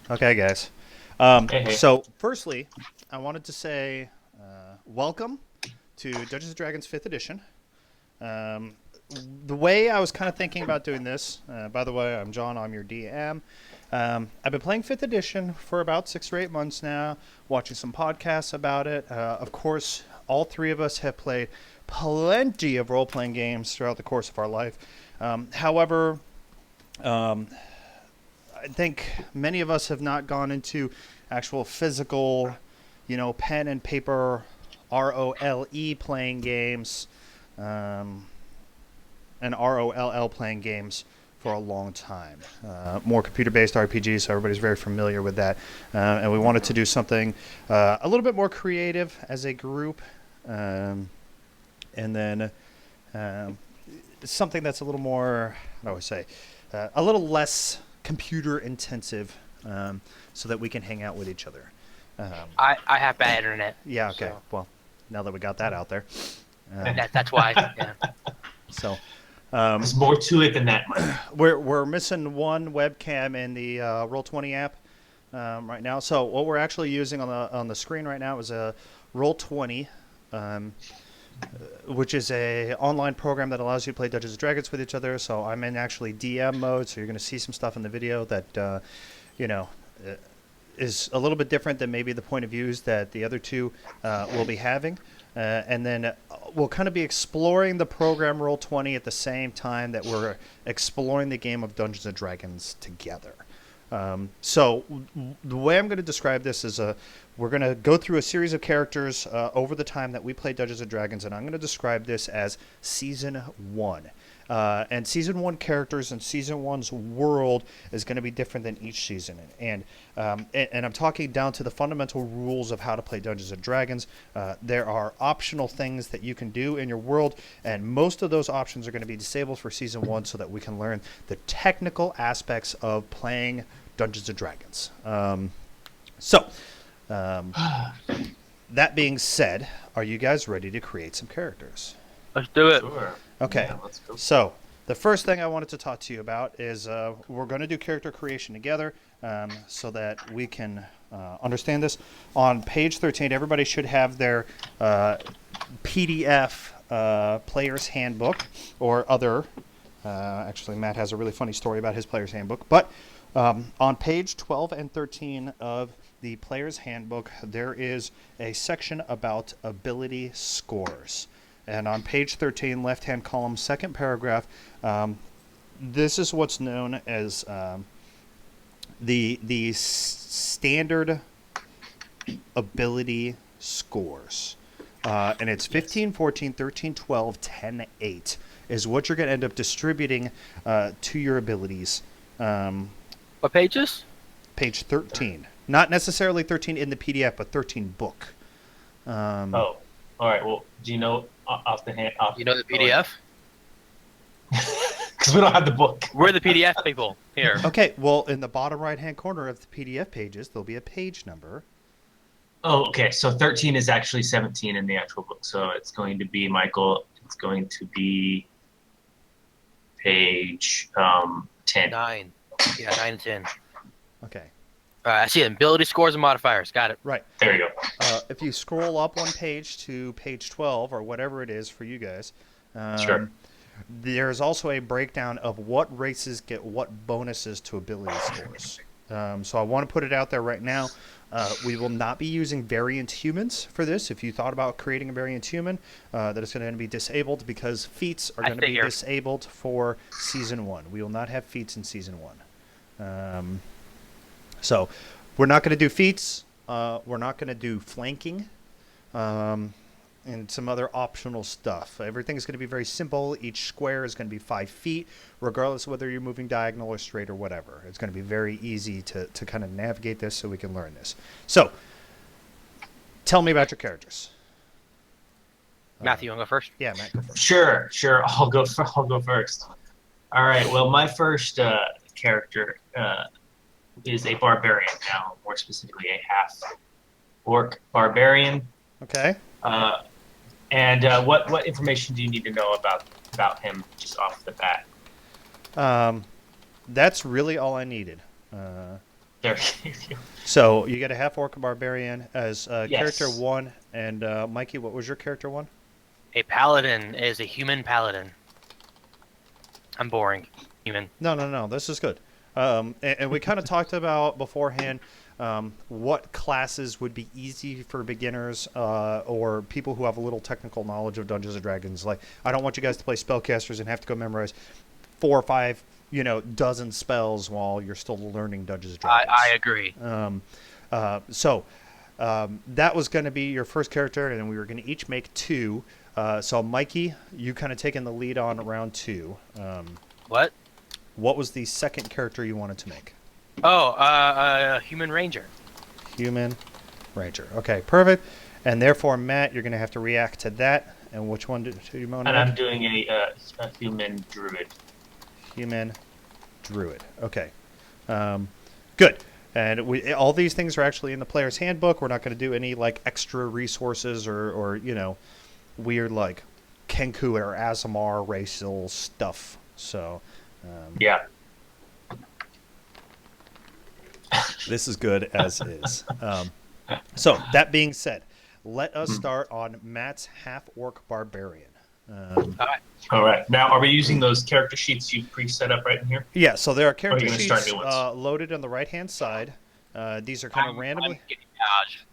Okay, guys. Hey, hey. So, firstly, I wanted to say welcome to Dungeons and Dragons 5th Edition. Um, the way I was kind of thinking about doing this, by the way, I'm John, I'm your DM. I've been playing 5th Edition for about 6 or 8 months now, watching some podcasts about it. Of course, all three of us have played plenty of role playing games throughout the course of our life. However, um, I think many of us have not gone into actual physical, pen and paper, ROLE playing games, um, and ROLL playing games for a long time. More computer-based RPGs, so everybody's very familiar with that. And we wanted to do something a little bit more creative as a group, um, and then um, something that's a little more, how do I say, a little less computer intensive, so that we can hang out with each other. Um, I have bad internet. yeah, okay. So Well, now that we got that out there. Um, that's why. Yeah. so There's more to it than that, Mike. we're missing one webcam in the Roll20 app right now. So what we're actually using on the screen right now is a Roll20, um, which is a online program that allows you to play Dungeons and Dragons with each other. So I'm in actually DM mode, so you're going to see some stuff in the video that you know uh, is a little bit different than maybe the point of views that the other two will be having. And then we'll kind of be exploring the program Roll20 at the same time that we're exploring the game of Dungeons and Dragons together. So the way I'm going to describe this is we're going to go through a series of characters over the time that we play Dungeons and Dragons, and I'm going to describe this as Season 1. And Season 1 characters and Season 1's world is going to be different than each season. And I'm talking down to the fundamental rules of how to play Dungeons and Dragons. There are optional things that you can do in your world, and most of those options are going to be disabled for Season 1 so that we can learn the technical aspects of playing Dungeons and Dragons. So, um, that being said, are you guys ready to create some characters? Let's do it. Sure. Okay, Yeah, let's go. so the first thing I wanted to talk to you about is we're going to do character creation together, so that we can understand this. On page 13, everybody should have their PDF player's handbook or other. Actually, Matt has a really funny story about his player's handbook. But on page 12 and 13 of the player's handbook, there is a section about ability scores. And on page 13, left-hand column, second paragraph, this is what's known as the standard ability scores. And it's 15, 14, 13, 12, 10, 8 is what you're going to end up distributing to your abilities. What pages? Page 13. Not necessarily 13 in the PDF, but 13 book. Oh, all right. Well, do you know off the hand? You know the PDF? Because we don't have the book. We're the PDF people here. Okay, well, in the bottom right-hand corner of the PDF pages, there'll be a page number. Oh, okay. So 13 is actually 17 in the actual book. So it's going to be, Michael, it's going to be page 10. 9. Yeah, 9 and 10. Okay, I see it. Ability scores and modifiers. Got it. right. There you go. If you scroll up one page to page 12 or whatever it is for you guys, Sure. there's also a breakdown of what races get what bonuses to ability scores. So I want to put it out there right now. We will not be using variant humans for this. If you thought about creating a variant human, that is going to be disabled because feats are going to be figure. disabled for Season 1. We will not have feats in Season 1. So we're not going to do feats. We're not going to do flanking. And some other optional stuff. Everything's going to be very simple. Each square is going to be 5 feet, regardless of whether you're moving diagonal or straight or whatever. It's going to be very easy to kind of navigate this so we can learn this. So, tell me about your characters. Matthew, you want to go first? Yeah, Matt, go first. Sure. I'll go first. All right. Well, my first character is a barbarian. Now, more specifically, a half orc barbarian. Okay. And what information do you need to know about him just off the bat? That's really all I needed. There So you get a half orc barbarian as Yes. character 1, and Mikey, what was your character 1? A paladin is a human paladin. I'm boring. Human. No. This is good. And we kind of talked about beforehand what classes would be easy for beginners or people who have a little technical knowledge of Dungeons and Dragons. Like, I don't want you guys to play spellcasters and have to go memorize 4 or 5, dozen spells while you're still learning Dungeons and Dragons. I agree. So that was going to be your first character, and we were going to each make 2. So Mikey, you kind of taking the lead on round 2. What? What was the second character you wanted to make? Oh, human ranger. Human Ranger. Okay, perfect. And therefore, Matt, you're going to have to react to that. And which one do you want to And make? I'm doing a human druid. Human Druid. Okay. Good. And all these things are actually in the player's handbook. We're not going to do any like extra resources or weird like Kenku or Azamar racial stuff. So Yeah. this is good as is. So that being said, let us start on Matt's half-orc barbarian. All right. Now, are we using those character sheets you pre-set up right in here? Yeah, so there are Or are character you gonna start sheets new ones? loaded on the right-hand side. These are kind of randomly. I'm getting dodged.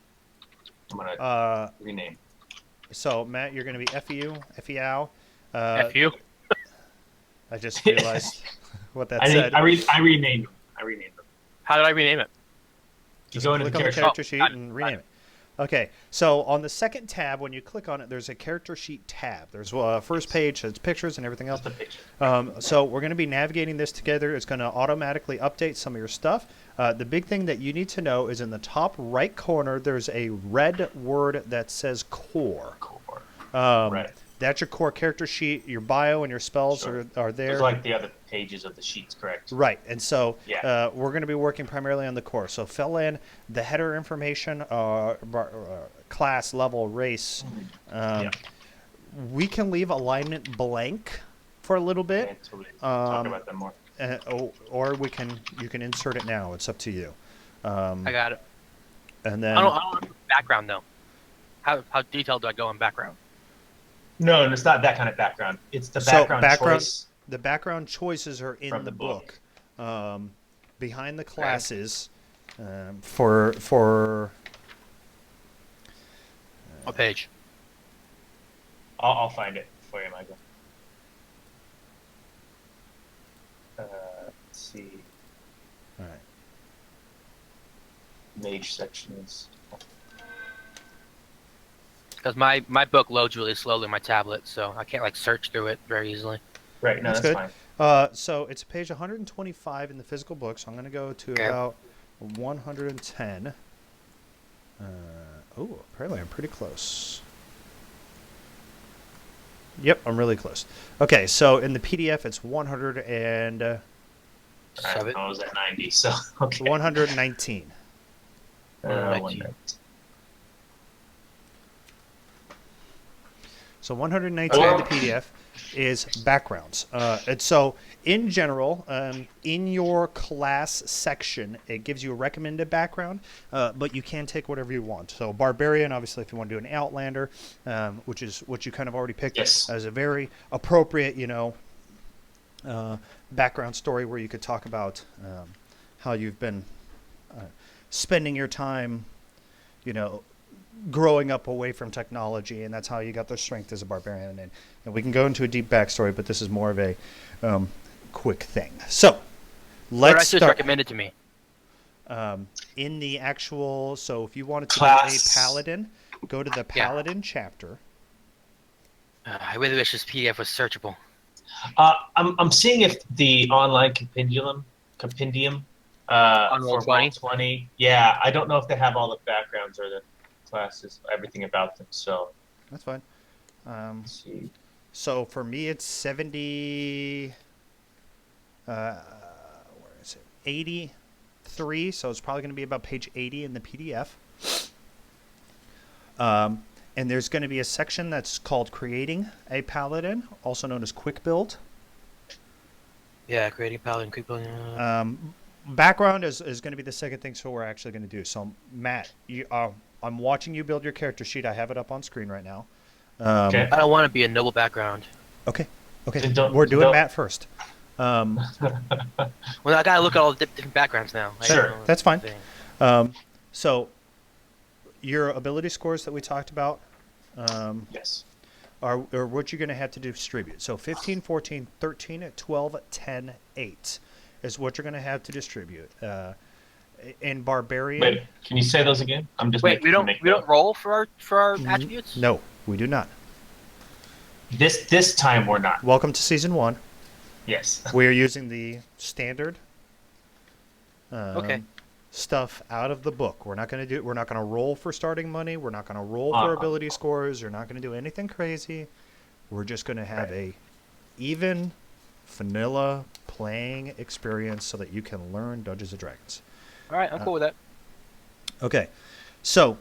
I'm gonna rename. So Matt, you're going to be FEU, FEOW. F you. I just realized what that I said. renamed them. How did I rename it? You go into Click the on the character. character Oh, sheet got it, and got rename it. Okay, so on the second tab, when you click on it, there's a character sheet tab. There's a first page, that's pictures and everything else. Just a picture. So we're going to be navigating this together. It's going to automatically update some of your stuff. The big thing that you need to know is in the top right corner, there's a red word that says core. Core. Right. That's your core character sheet. Your bio and your spells Sure. are there. It's like the other pages of the sheets, correct? Right, and so Yeah. we're going to be working primarily on the core. So fill in the header information, class, level, race. Yeah. We can leave alignment blank for a little bit, Until we talk about them more. or you can insert it now. It's up to you. I got it. And then I don't know background though. How detailed do I go in background? No, it's not that kind of background. It's the So background choice. the background choices are in From the the book. book. Behind the classes for What page? I'll find it for you, Michael. Let's see. all right. Mage sections. Because my book loads really slowly on my tablet, so I can't like search through it very easily. Right, no, That's that's good. fine. So it's page 125 in the physical book. So I'm going to go to Okay. about 110. Apparently I'm pretty close. Yep, I'm really close. Okay, so in the PDF it's 100 and I was at 90, so okay. 119. 119. So 119 in the PDF is backgrounds. And so in general, in your class section, it gives you a recommended background, but you can take whatever you want. So Barbarian, obviously, if you want to do an Outlander, which is what you kind of already picked Yes. as a very appropriate, background story where you could talk about how you've been spending your time, growing up away from technology, and that's how you got the strength as a barbarian. And we can go into a deep backstory, but this is more of a quick thing. So What did I let's just start recommend it to me? in the actual. So if you wanted to be Class. a paladin, go to the Paladin chapter. I really wish this PDF was searchable. I'm seeing if the online compendium On for Roll20? Roll20. Yeah, I don't know if they have all the backgrounds or the classes, everything about them. So That's fine. let's see. So for me, it's 70. Where is it? 83. So it's probably going to be about page 80 in the PDF. And there's going to be a section that's called Creating a Paladin, also known as Quick Build. Yeah, creating paladin, quick building. background is going to be the second thing. So we're actually going to do. So Matt, I'm watching you build your character sheet. I have it up on screen right now. Okay. I don't want to be a noble background. Okay. Then We're doing don't- Matt first. Well, I gotta look at all the different backgrounds now. I Sure. don't know That's fine. the thing. So your ability scores that we talked about Yes. are what you're going to have to distribute. So 15, 14, 13, 12, 10, 8 is what you're going to have to distribute. In Barbarian, Wait, can you say those again? I'm just Wait, we don't roll for our attributes? no, we do not. This time we're not. Welcome to season 1. Yes. We are using the standard Okay. stuff out of the book. We're not going to roll for starting money. We're not going to roll for ability scores. You're not going to do anything crazy. We're just going to have a even vanilla playing experience so that you can learn Dungeons and Dragons. All right, I'm cool with that. Okay. So,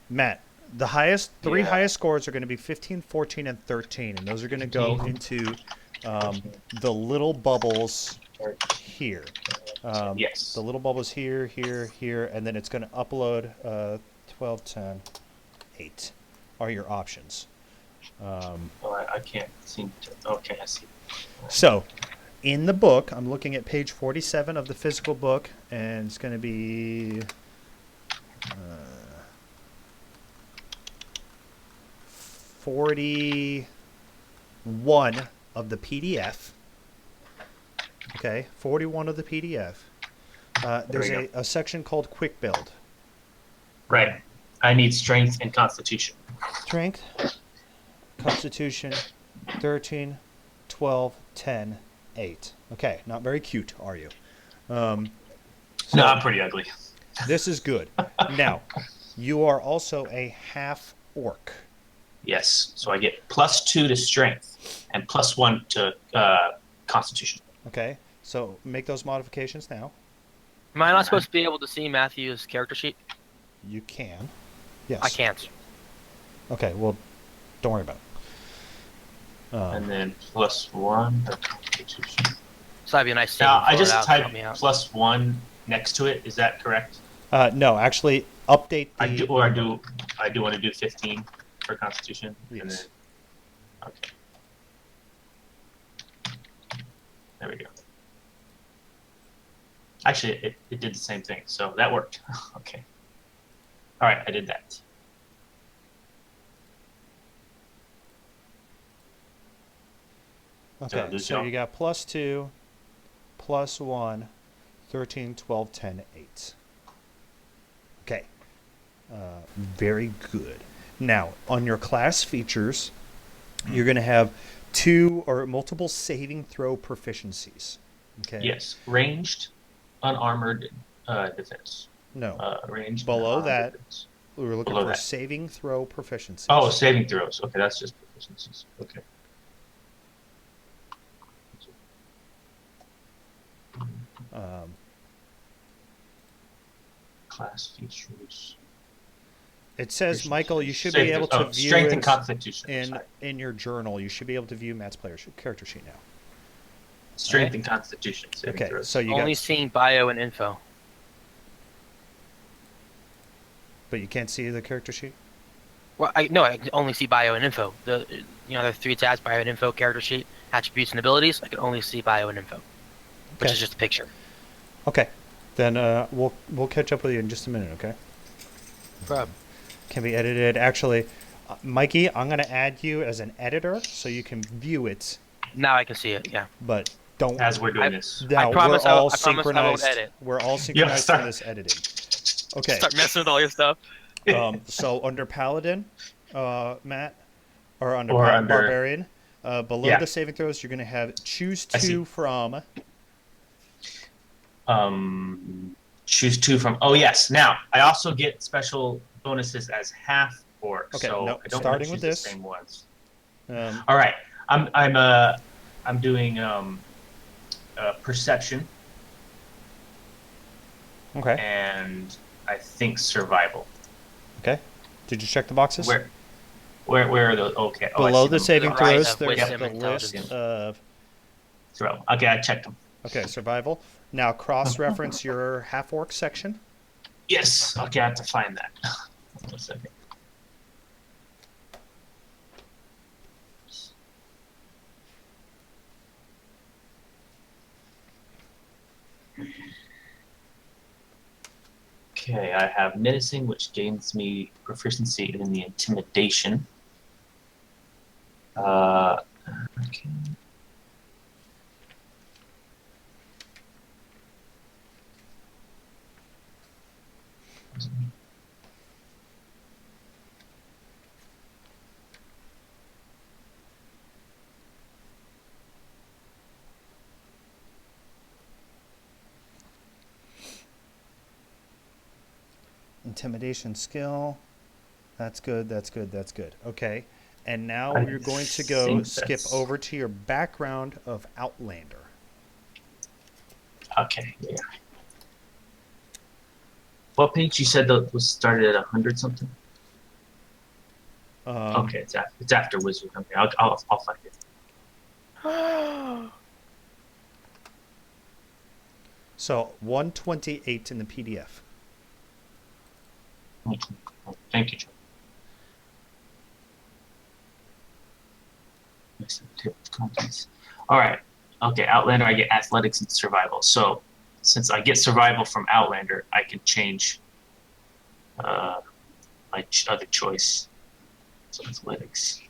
Matt, the three highest scores are going to be 15, 14, and 13, and those are going to go into the little bubbles here. Yes. The little bubbles here, here, here, and then it's going to upload 12, 10, 8 are your options. Oh, I can't seem to. Okay, I see. So, in the book, I'm looking at page 47 of the physical book, and it's going to be 41 of the PDF. Okay, 41 of the PDF. There's we a section called Quick Build. Right. I need strength and constitution. Strength, Constitution, 13, 12, 10, 8. Okay, not very cute, are you? No, I'm pretty ugly. This is good. Now, you are also a half orc. Yes. So I get +2 to strength and +1 to constitution. Okay, so make those modifications now. Am I not supposed to be able to see Matthew's character sheet? You can. Yes. I can't. Okay, well, don't worry about it. And then +1 to constitution. So that'd be a nice thing. Now, I to fill it just out to typed help me out. +1 next to it. Is that correct? No, actually, update the... I do want to do 15 for constitution. And then, Yes. okay. There we go. Actually, it did the same thing, so that worked. Okay. All right, I did that. Okay, lose so y'all. you got +2, +1, 13, 12, 10, 8. Okay. Very good. Now, on your class features, you're going to have 2 or multiple saving throw proficiencies. Okay. Yes, ranged, unarmored defense. No. Ranged. Below unarmored that, defense. we were looking below for that. saving throw proficiencies. Oh, saving throws. Okay, that's just proficiencies. Okay. Class features. It says, Michael, you should Save be able throws. to Oh, view strength and it constitution. Sorry. in your journal. You should be able to view Matt's character sheet now. Strength Okay. and constitution. Saving Okay, throws. so you Only got, seeing bio and info. but you can't see the character sheet. Well, I can only see bio and info. The 3 tabs: bio and info, character sheet, attributes and abilities. I can only see bio and info, which Okay. is just a picture. Okay, then we'll catch up with you in just a minute. Okay. Bro. Can be edited. Actually, Mikey, I'm going to add you as an editor so you can view it, Now I can see it. Yeah. but don't. As we're doing I- this. Now, promise we're I- all I promise I won't synchronized. edit. We're all synchronized start. in this editing. Okay. Start messing with all your stuff. So under Paladin, Matt, or under Or under- Barbarian, below Yeah. the saving throws, you're going to have choose I see. 2 from. Choose 2 from. Oh yes. Now I also get special bonuses as half orc. Okay, so no, I don't starting want with to choose this. the same ones. Um, All right. I'm doing perception okay. and I think survival. Okay. Did you check the boxes? Where are those? Okay. Oh, I Below see the them. saving To the right throws, of there's wisdom the and list intelligence. of. Survival. Okay, I checked them. Okay, survival. Now cross-reference your half-orc section. Yes. Okay, I have to find that. 1 second. Okay, I have menacing, which gains me proficiency in the intimidation. Okay. Intimidation skill. That's good, that's good, that's good. Okay. And now I we're going to go think skip that's- over to your background of Outlander. Okay, yeah. What page you said that was started at 100 something? Okay, it's after Wizard. Okay, I'll find it. So 128 in the PDF. Thank you, John. Next table of contents. All right. Okay, Outlander, I get athletics and survival. So since I get survival from Outlander, I can change my other choice. So athletics.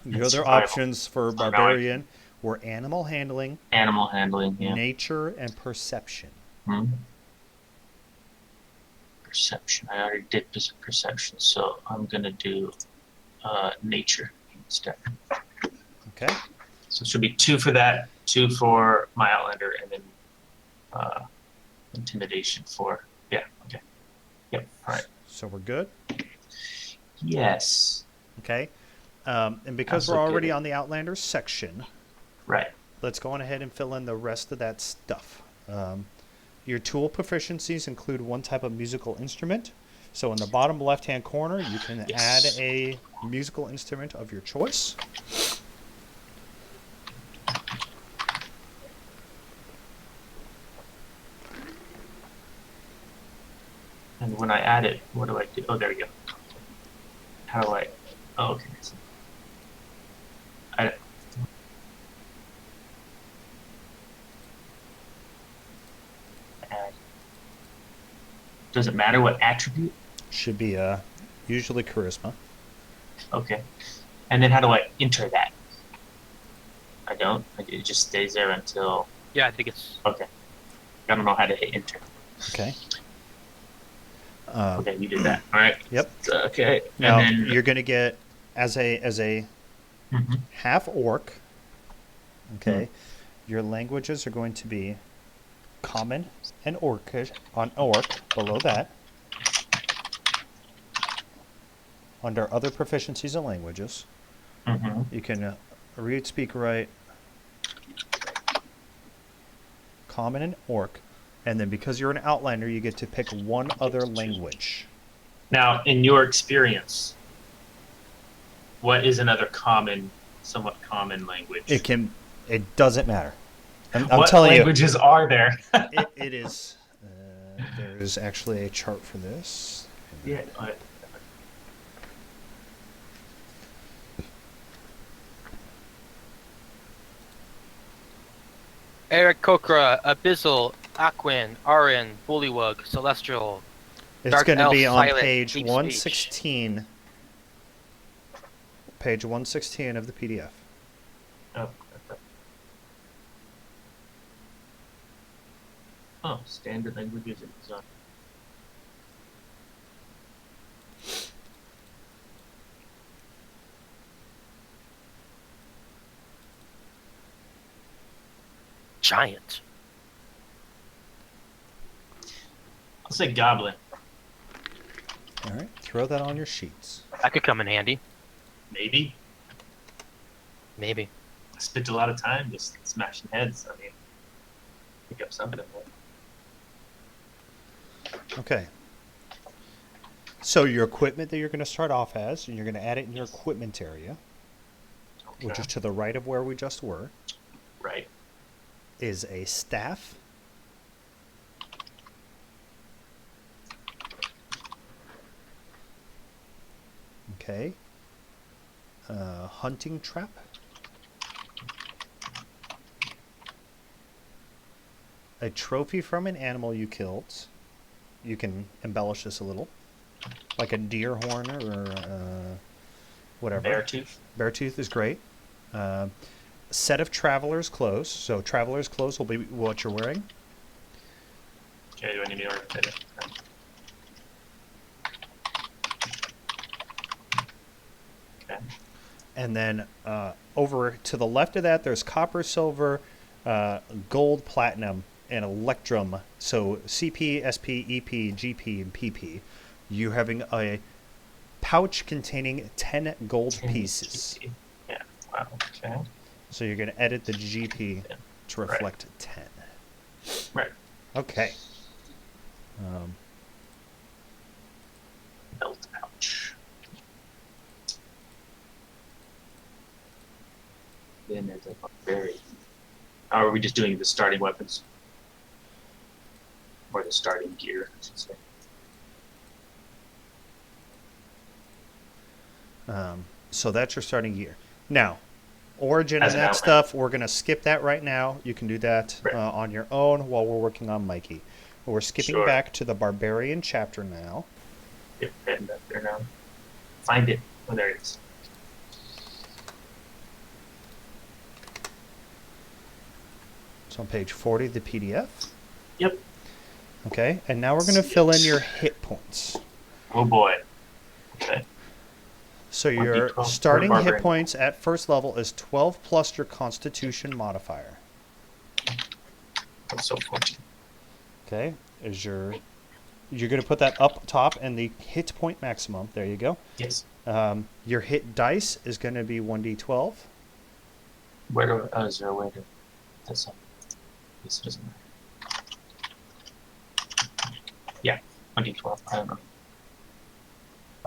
Your And other survival. options for So now I Barbarian were animal handling, Animal handling, yeah. nature, and perception. Hmm. Perception. I already did perception, so I'm gonna do nature instead. Okay. So it should be 2 for that, 2 for my Outlander, and then intimidation for okay. Yep. All right. So we're good. Yes. Okay. And because Also we're already good. on the Outlander section, Right. let's go on ahead and fill in the rest of that stuff. Your tool proficiencies include one type of musical instrument. So in the bottom left-hand corner, you can add a musical instrument of your choice. And when I add it, what do I do? Oh, there we go. How do I? Oh, okay. I, add. Does it matter what attribute? Should be usually charisma. Okay. And then how do I enter that? I don't. It just stays there until. Yeah, I think it's. Okay. I don't know how to hit enter. Okay. Okay, you did that. All right. Yep. Okay. Now and then you're going to get as a Mhm. half orc. Okay. Your languages are going to be common and orcish on orc below that. Under other proficiencies and languages, you can read, speak, write, common and orc, and then because you're an Outlander, you get to pick one other language. Now, in your experience, what is another somewhat common language? It doesn't matter. I'm what telling languages are there? you, it is. There is actually a chart for this. Yeah. Eric Kokra, Abyssal, Aquin, Arin, Bullywug, Celestial. It's Dark going to be Elf, on Silent, page Deep Speech. 116. Page 116 of the PDF. Oh, standard languages and design. Giant. I'll say goblin. All right, throw that on your sheets. That could come in handy. Maybe. Maybe. I spent a lot of time just smashing heads. I mean, pick up something. Okay. So your equipment that you're going to start off as, and you're going to add it in your equipment area, which is to the right of where we just were. Right. is a staff. Okay. Hunting trap. A trophy from an animal you killed. You can embellish this a little, like a deer horn or whatever. Bear tooth. Bear tooth is great. Set of traveler's clothes. So traveler's clothes will be what you're wearing. Okay, do I need to fit it? Okay. And then over to the left of that, there's copper, silver, gold, platinum, and electrum. So CP, SP, EP, GP, and PP. You having a pouch containing 10 gold 10 pieces. GP. Yeah. Wow. Okay. So you're going to edit the GP to reflect 10. Right. Okay. Belt pouch. Then there's a barbarian. Or are we just doing the starting weapons? Or the starting gear, I should say. So that's your starting gear. Now, origin As and an that outline. stuff, we're going to skip that right now. You can do that Right. on your own while we're working on Mikey. We're skipping Sure. back to the Barbarian chapter now. Get heading up there now. Find it. Oh, there it is. It's on page 40 of the PDF. Yep. Okay, and now we're going to fill in your hit points. Oh boy. Okay. So your 1d12 starting for hit Barbarian. points at first level is 12 plus your Constitution modifier. That's so 14. Okay, you're going to put that up top and the hit point maximum. There you go. Yes. Your hit dice is going to be 1d12. Where do is there a way to that's up? This doesn't matter. Yeah, 1d12. I don't know.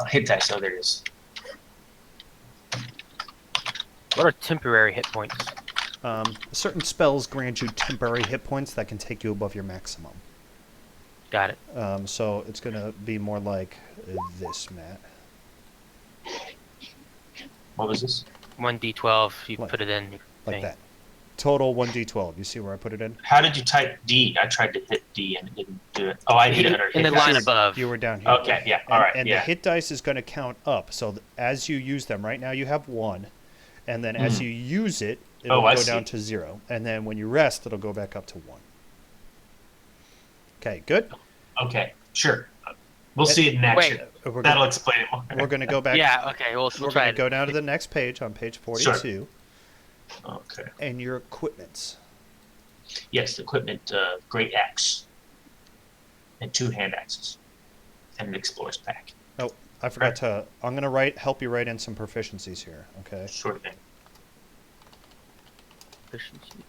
Hit dice, oh there it is. What are temporary hit points? Certain spells grant you temporary hit points that can take you above your maximum. Got it. So it's going to be more like this, Matt. What was this? 1d12. You Like- put it in. Your Like thing. that. Total 1d12. You see where I put it in? How did you type D? I tried to hit D and it didn't do it. Oh, I hit it under In hit the line dice. above. You were down here. Okay, yeah, all right, And yeah. the hit dice is going to count up. So as you use them, right now you have 1. And then as you use it, it'll Oh, I go see. down to 0. And then when you rest, it'll go back up to 1. Okay, good. Okay, sure. We'll see it in action. We're That'll gonna, explain it more. we're going to go back. Yeah. Okay. We'll We're try going it. to go down to the next page on page 42. Okay. And your equipments. Yes, equipment, great axe. And 2 hand axes. And an explorer's pack. Oh, I forgot to. I'm going to help you write in some proficiencies here. Okay. Sure thing. Efficiency.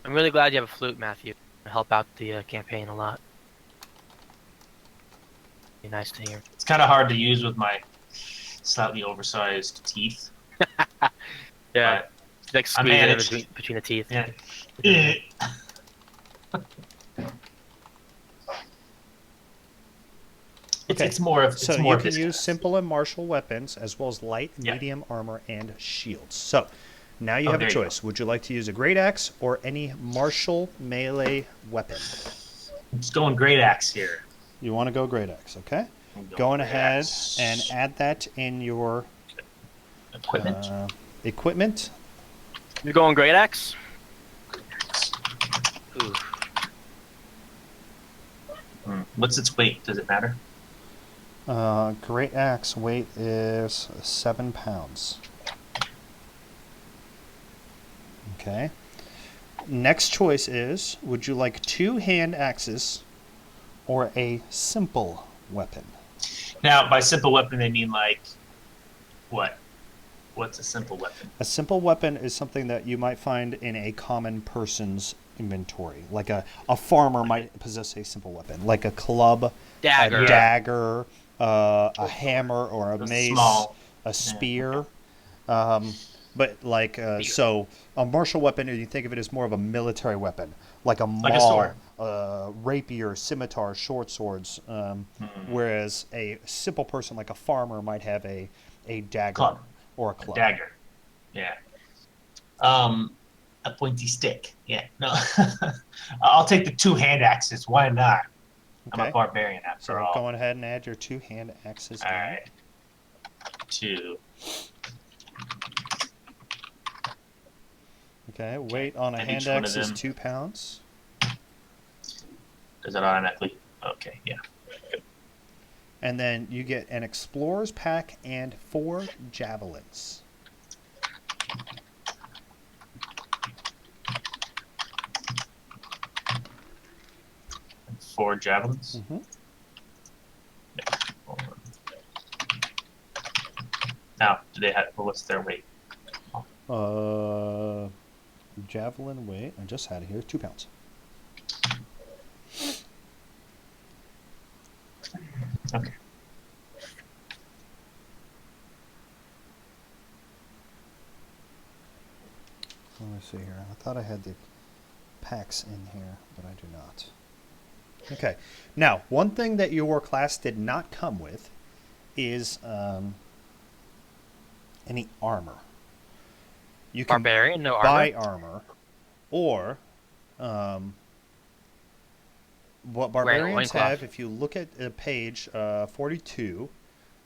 I'm really glad you have a flute, Matthew. It'll help out the campaign a lot. Be nice to hear. It's kind of hard to use with my slightly oversized teeth. Yeah. Like I squeeze it in managed. between the teeth. Yeah. Okay. It's more of So it's more you of can his use task. simple and martial weapons as well as light, Yeah. medium armor, and shields. So now you Oh, have a there you choice. Would you like to use a great axe or any martial melee weapon? I'm just going great axe here. You want to go great axe, okay? I'm Going great ahead axe. and add that in your Equipment. equipment. You're going great axe? Ooh. What's its weight? Does it matter? Great axe weight is 7 pounds. Okay. Next choice is, would you like 2 hand axes or a simple weapon? Now, by simple weapon, they mean like what? What's a simple weapon? A simple weapon is something that you might find in a common person's inventory. Like a farmer might possess a simple weapon, like a club, Dagger. a dagger, a hammer, or a A mace, small. a spear. But like, so a martial weapon, you think of it as more of a military weapon, like a Like a maul, sword. rapier, scimitar, short swords. Whereas a simple person, like a farmer, might have a dagger Club. or a A club. dagger. Yeah. A pointy stick. Yeah. No. I'll take the 2 hand axes. Why not? I'm a Okay. barbarian after So all. go ahead and add your 2 hand axes All in. right. 2. Okay. Weight on a And hand each one of axe is them- 2 pounds. Does that automatically? Okay. Yeah. And then you get an explorer's pack and 4 javelins. 4 javelins. Mm-hmm. Yeah. 4. Now, do they have? What's their weight? Javelin weight, I just had it here, 2 pounds. Okay. Let me see here. I thought I had the packs in here, but I do not. Okay. Now, one thing that your class did not come with is any armor. You can Barbarian, no buy armor. armor, or what Wearing a barbarians loincloth. have, if you look at page 42,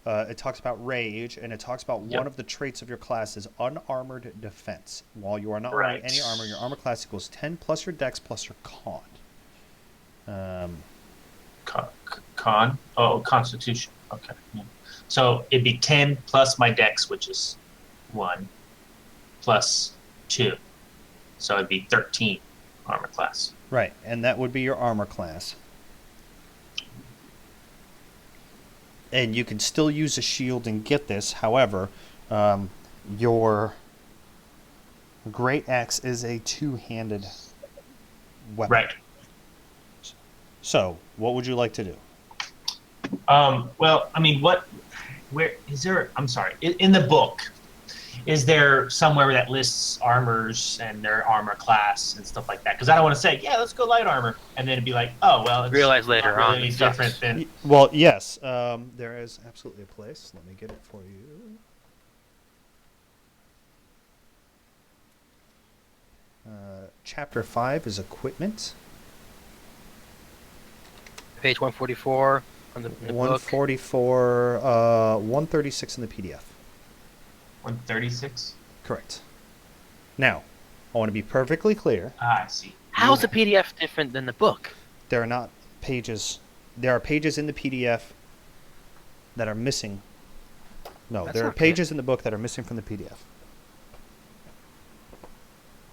it talks about rage, and it talks about Yep. one of the traits of your class is unarmored defense. While you are not wearing Right. any armor, your armor class equals 10 plus your dex plus your con. Con? Oh, Constitution. Okay. Yeah. So it'd be 10 plus my dex, which is 1, plus 2. So it'd be 13 armor class. Right, and that would be your armor class. And you can still use a shield and get this. However, your great axe is a 2-handed weapon. Right. So, what would you like to do? Well, I mean, where is there? I'm sorry. In the book, is there somewhere that lists armors and their armor class and stuff like that? Because I don't want to say, yeah, let's go light armor, and then it'd be like, oh, well, it's Realize later not really on any it sucks. different than. Well, yes, there is absolutely a place. Let me get it for you. Chapter 5 is equipment. Page 144 on the book. 144, 136 in the PDF. 136. Correct. Now, I want to be perfectly clear. I see. How's the PDF different than the book? There are not pages. There are pages in the PDF that are missing. No, That's there are not pages in the book that are missing from the PDF.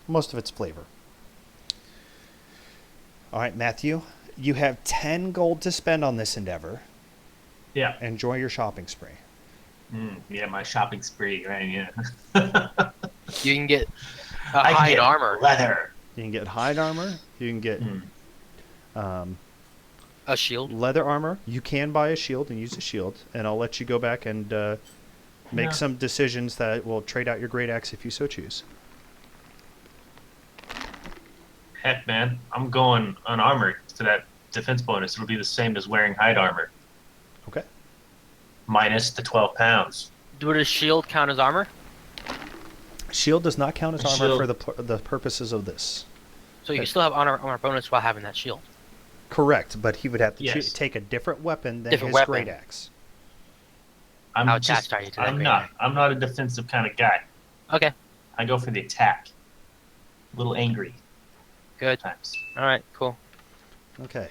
Most of it's flavor. All right, Matthew, you have 10 gold to spend on this endeavor. Yeah. Enjoy your shopping spree. Yeah, my shopping spree, right? Yeah. You can get I can hide get armor, leather. You can get hide armor. You can get a shield. leather armor. You can buy a shield and use a shield, and I'll let you go back and make Yeah. some decisions that will trade out your great axe if you so choose. Heck, man, I'm going unarmored for that defense bonus. It'll be the same as wearing hide armor, Okay. minus the 12 pounds. Would a shield count as armor? Shield does not count as A armor shield. for the purposes of this. So you can still have armor bonus while having that shield. Correct, but he would have to Yes. take a different weapon than Different his weapon. great axe. I'm How attached are you to that I'm great not. axe? I'm not a defensive kind of guy. Okay, I go for the attack. A little angry good. times. All right, cool. Okay.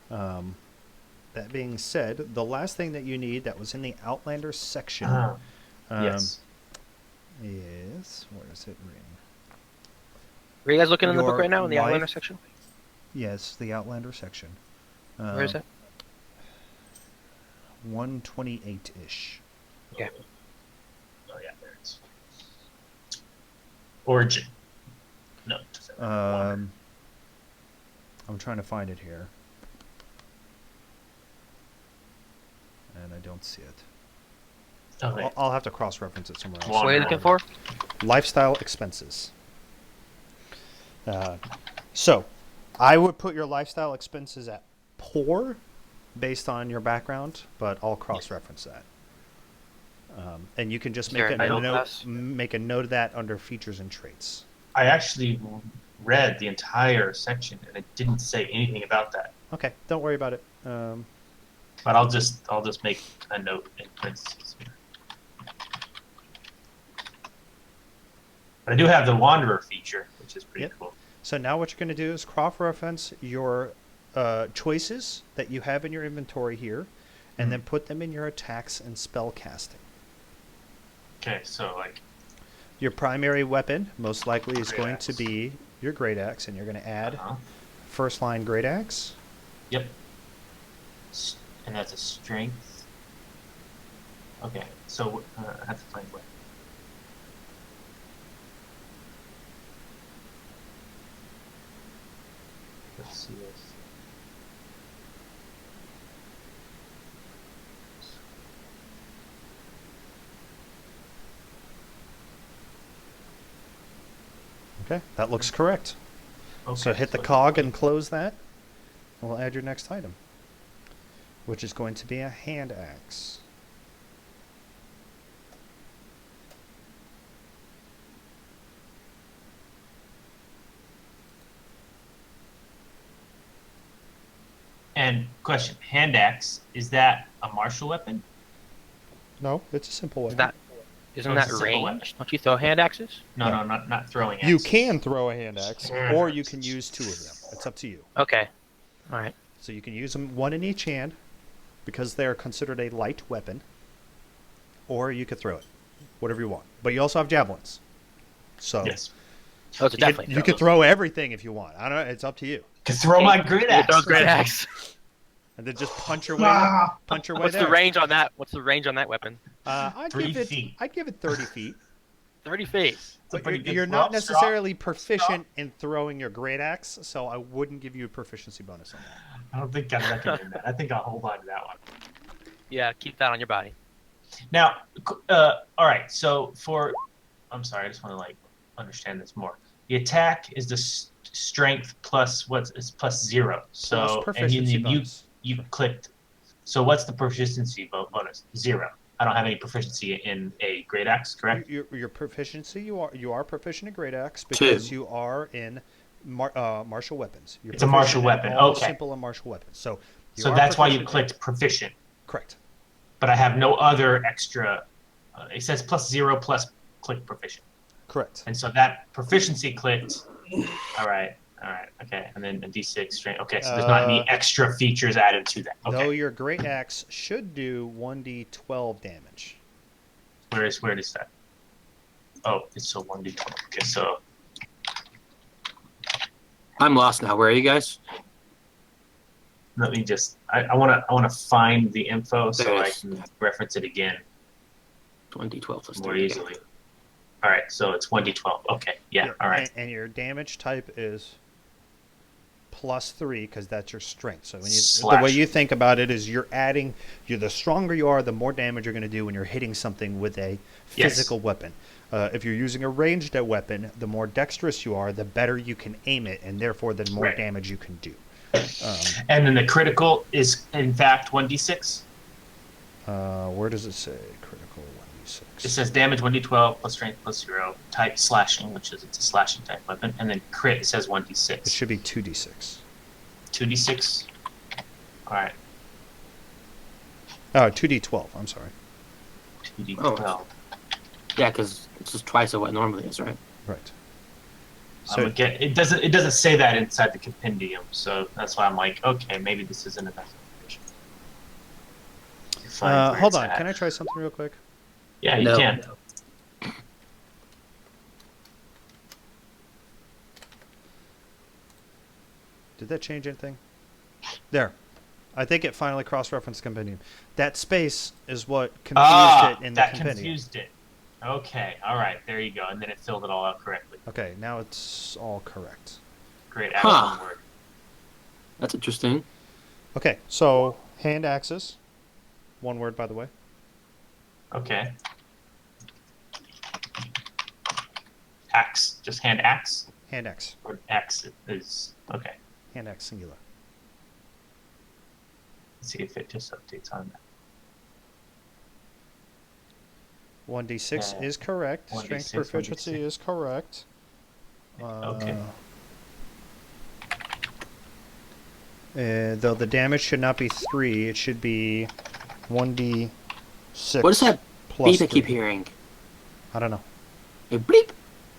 That being said, the last thing that you need that was in the Outlander section Yes. is, where is it written? Are you guys looking in the book Your right now in the life- Outlander section? Yes, the Outlander section. Where is it? 128-ish. Okay. Oh yeah, there it is. Origin. No. I'm trying to find it here. And I don't see it. Okay. I'll have to cross-reference it somewhere else. Well, What are you looking for? Lifestyle expenses. So, I would put your lifestyle expenses at poor, based on your background, but I'll cross-reference that. And you can just Is there make a a middle note. class? Make a note of that under features and traits. I actually read the entire section, and it didn't say anything about that. Okay, don't worry about it. But I'll just make a note in parentheses here. But I do have the Wanderer feature, which is pretty Yep. cool. So now what you're going to do is cross-reference your choices that you have in your inventory here, and then put them in your attacks and spell casting. Okay, so like Your primary weapon most likely is Great going axe. to be your great axe, and you're going to add uh-huh. first line great axe. Yep. And that's a strength. Okay, so I have to find what. Let's see this. Okay, that looks correct. Okay, So hit the cog and close that. And we'll add your next item, which is going to be a hand axe. And question: hand axe, is that a martial weapon? No, it's a simple Isn't weapon. isn't Oh, that it's a simple weapon. range? Don't you throw hand axes? No, No. not throwing axes. You can throw a hand axe, or you can use two of them. It's up to you. Okay. All right. So you can use them one in each hand, because they are considered a light weapon, or you could throw it, whatever you want. But you also have javelins. So Yes. Oh, it's definitely. you could throw everything if you want. I don't know. It's up to you. Can throw my great axe. Throw great axe. And then just punch your way. Punch your way What's there. the range on that? What's the range on that weapon? I'd 3 give it. feet. I'd give it 30 feet. 30 feet. It's a But pretty you're, good you're throw. not necessarily proficient in throwing your great axe, so I wouldn't give you a proficiency bonus on that. I don't think I'm recommending that. I think I'll hold on to that one. Yeah, keep that on your body. Now, all right. So I'm sorry. I just want to like understand this more. The attack is the strength plus it's plus 0. So Plus and proficiency you bonus. clicked. So what's the proficiency bonus? 0. I don't have any proficiency in a great axe, correct? Your proficiency, you are proficient in great axe because 2. you are in martial weapons. You're It's a martial proficient in weapon, all okay. simple and martial weapons. So So that's why you proficient in- clicked proficient. Correct. But I have no other extra. It says plus 0 plus click proficient. Correct. And so that proficiency clicked. All right. Okay. And then a d6 strength. Okay. So there's not any extra features added to that. Okay. Though your great axe should do 1d12 damage. Where is that? Oh, it's so 1d12. Okay. So I'm lost now. Where are you guys? let me just. I wanna find the info so There it I is. can reference it again 2012 plus more 30. easily. All right. So it's 1d12. Okay. Yeah. All right. And your damage type is +3 because that's your strength. So when the Slash. way you think about it is you're adding. The stronger you are, the more damage you're going to do when you're hitting something with a Yes. physical weapon. If you're using a ranged weapon, the more dexterous you are, the better you can aim it, and therefore the more Right. damage you can do. And then the critical is in fact 1d6. Where does it say critical 1d6? It says damage 1d12 plus strength plus 0. Type slashing, which is it's a slashing type weapon, and then crit it says It 1d6. should be 2d6. 2d6. All right. 2d12. I'm sorry. 2d12. Yeah, because it's just twice of what it normally is, right? Right. So it doesn't say that inside the compendium, so that's why I'm like, okay, maybe this isn't enough information. Find where hold it's on. at. Can I try something real quick? Yeah, you No. can. Did that change anything? There. I think it finally cross-referenced compendium. That space is what confused it in the that compendium. confused it. Okay, all right, there you go, and then it filled it all out correctly. Okay, now it's all correct. Great, Huh. add one word. That's interesting. Okay, so hand axes. One word, by the way. Okay. Axe. Just hand axe? Hand X. Or axe is... Okay. Hand X singular. Let's see if it just updates on that. 1d6 Yeah. is correct. 1d6, Strength proficiency 1d6. is correct. Okay. Though the damage should not be 3, it should be 1d6. What is that plus beep I keep 3. hearing? I don't know. A bleep.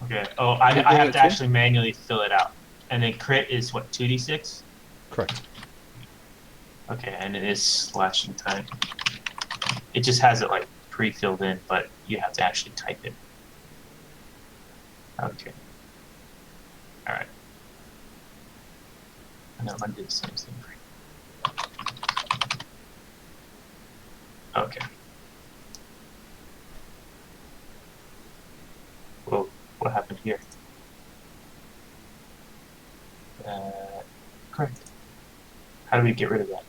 Okay. Oh, I You're have doing to it too? actually manually fill it out. And then crit is what, 2d6? Correct. Okay, and it is slashing time. It just has it like pre-filled in, but you have to actually type it. Okay. Alright. And I'm gonna do the same thing for you. Okay. Well, what happened here? Correct. How do we get rid of that?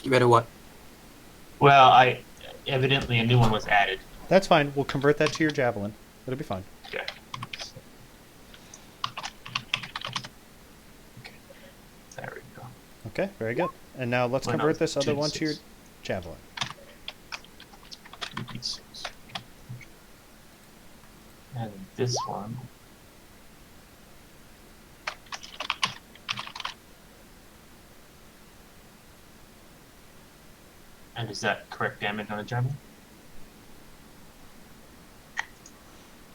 Get rid of what? Well, evidently a new one was added. That's fine. We'll convert that to your javelin. It'll be fine. Okay. Okay. There we go. Okay, very good. And now let's Why not convert this other one to your 2d6? javelin. 2d6. And this one. And is that correct damage on a javelin?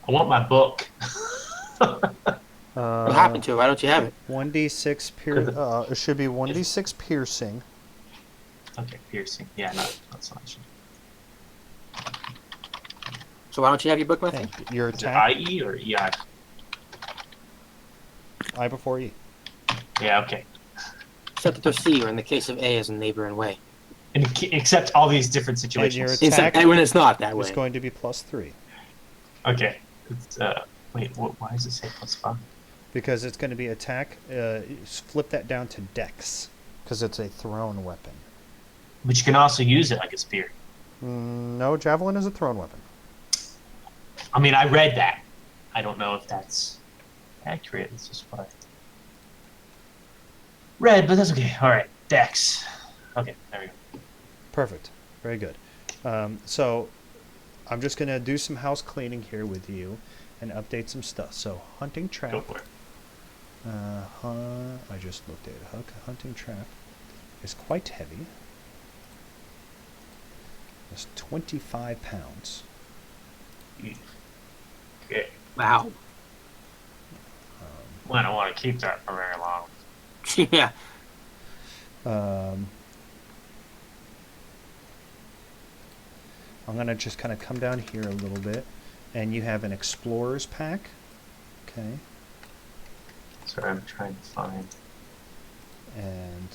I want my book. What happened to it? Why don't you have it? 1d6 it should be 1d6 piercing. Okay, piercing. Yeah, not slashing. So why don't you have your book with you? Okay, your Is it attack IE or EI? I before E. Yeah, okay. Except that there's C, or in the case of A as in neighbor and way. And except all these different your situations. attack- Except when it's not that way. It's going to be +3 Okay. It's, wait, why does it say +5? because it's going to be attack. Flip that down to Dex because it's a thrown weapon. But you can also use it like a spear. No, javelin is a thrown weapon. I mean, I read that. I don't know if that's accurate. It's just what I read, but that's okay. All right, Dex. Okay, there we go. Perfect. Very good. So I'm just going to do some house cleaning here with you and update some stuff. So hunting trap. Go for it. I just looked at it. Hunting trap is quite heavy. It's 25 pounds. Okay. Wow. Well, I don't want to keep that for very long. Yeah. I'm going to just kind of come down here a little bit. And you have an explorer's pack. Okay. Sorry, I'm trying to find And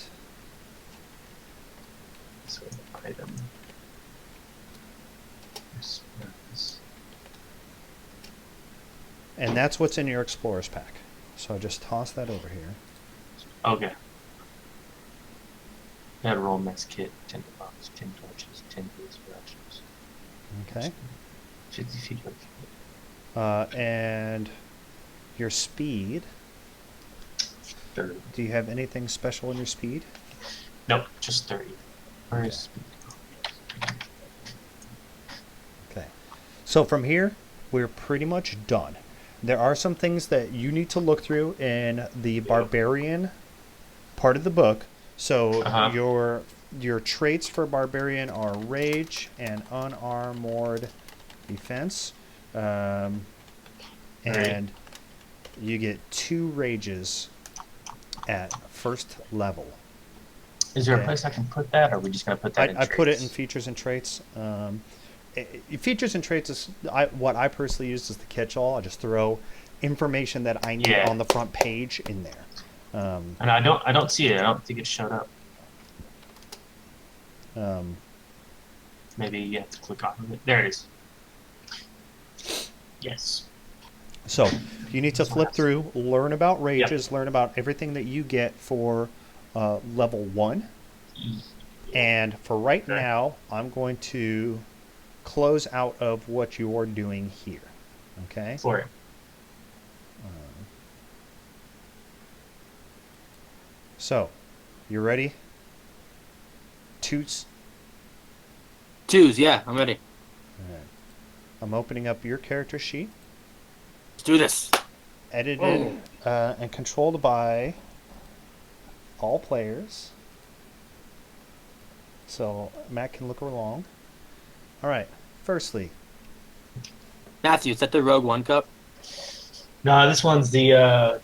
sort of item. that's what's in your explorer's pack. So just toss that over here. Okay. Got a roll mess kit, 10 bombs, 10 torches, 10 boots for actions. Okay. 50 feet of And your speed. 30. Do you have anything special in your speed? Nope, just 30. Where Okay. is speed? Okay. So from here, we're pretty much done. There are some things that you need to look through in the Barbarian part of the book. So your traits for Barbarian are Rage and Unarmored Defense. And you get 2 Rages at first level. Is there Okay. a place I can put that, or are we just going to put that in I put it in traits? features and traits. Features and traits is what I personally use as the catch-all. I just throw information that I need Yeah. on the front page in there. And I don't see it. I don't think it showed up. Maybe you have to click on it. There it is. Yes. So you need to flip Nice. through, learn about rages, learn about everything that you get for level 1. And for right Okay. now, I'm going to close out of what you're doing here. Okay? For it. So, you ready? Toots. Twos, yeah, I'm ready. Alright. I'm opening up your character sheet, Let's do this. edited and controlled by all players. So Matt can look along. All right. Firstly, Matthew, is that the Rogue One cup? No, this one's the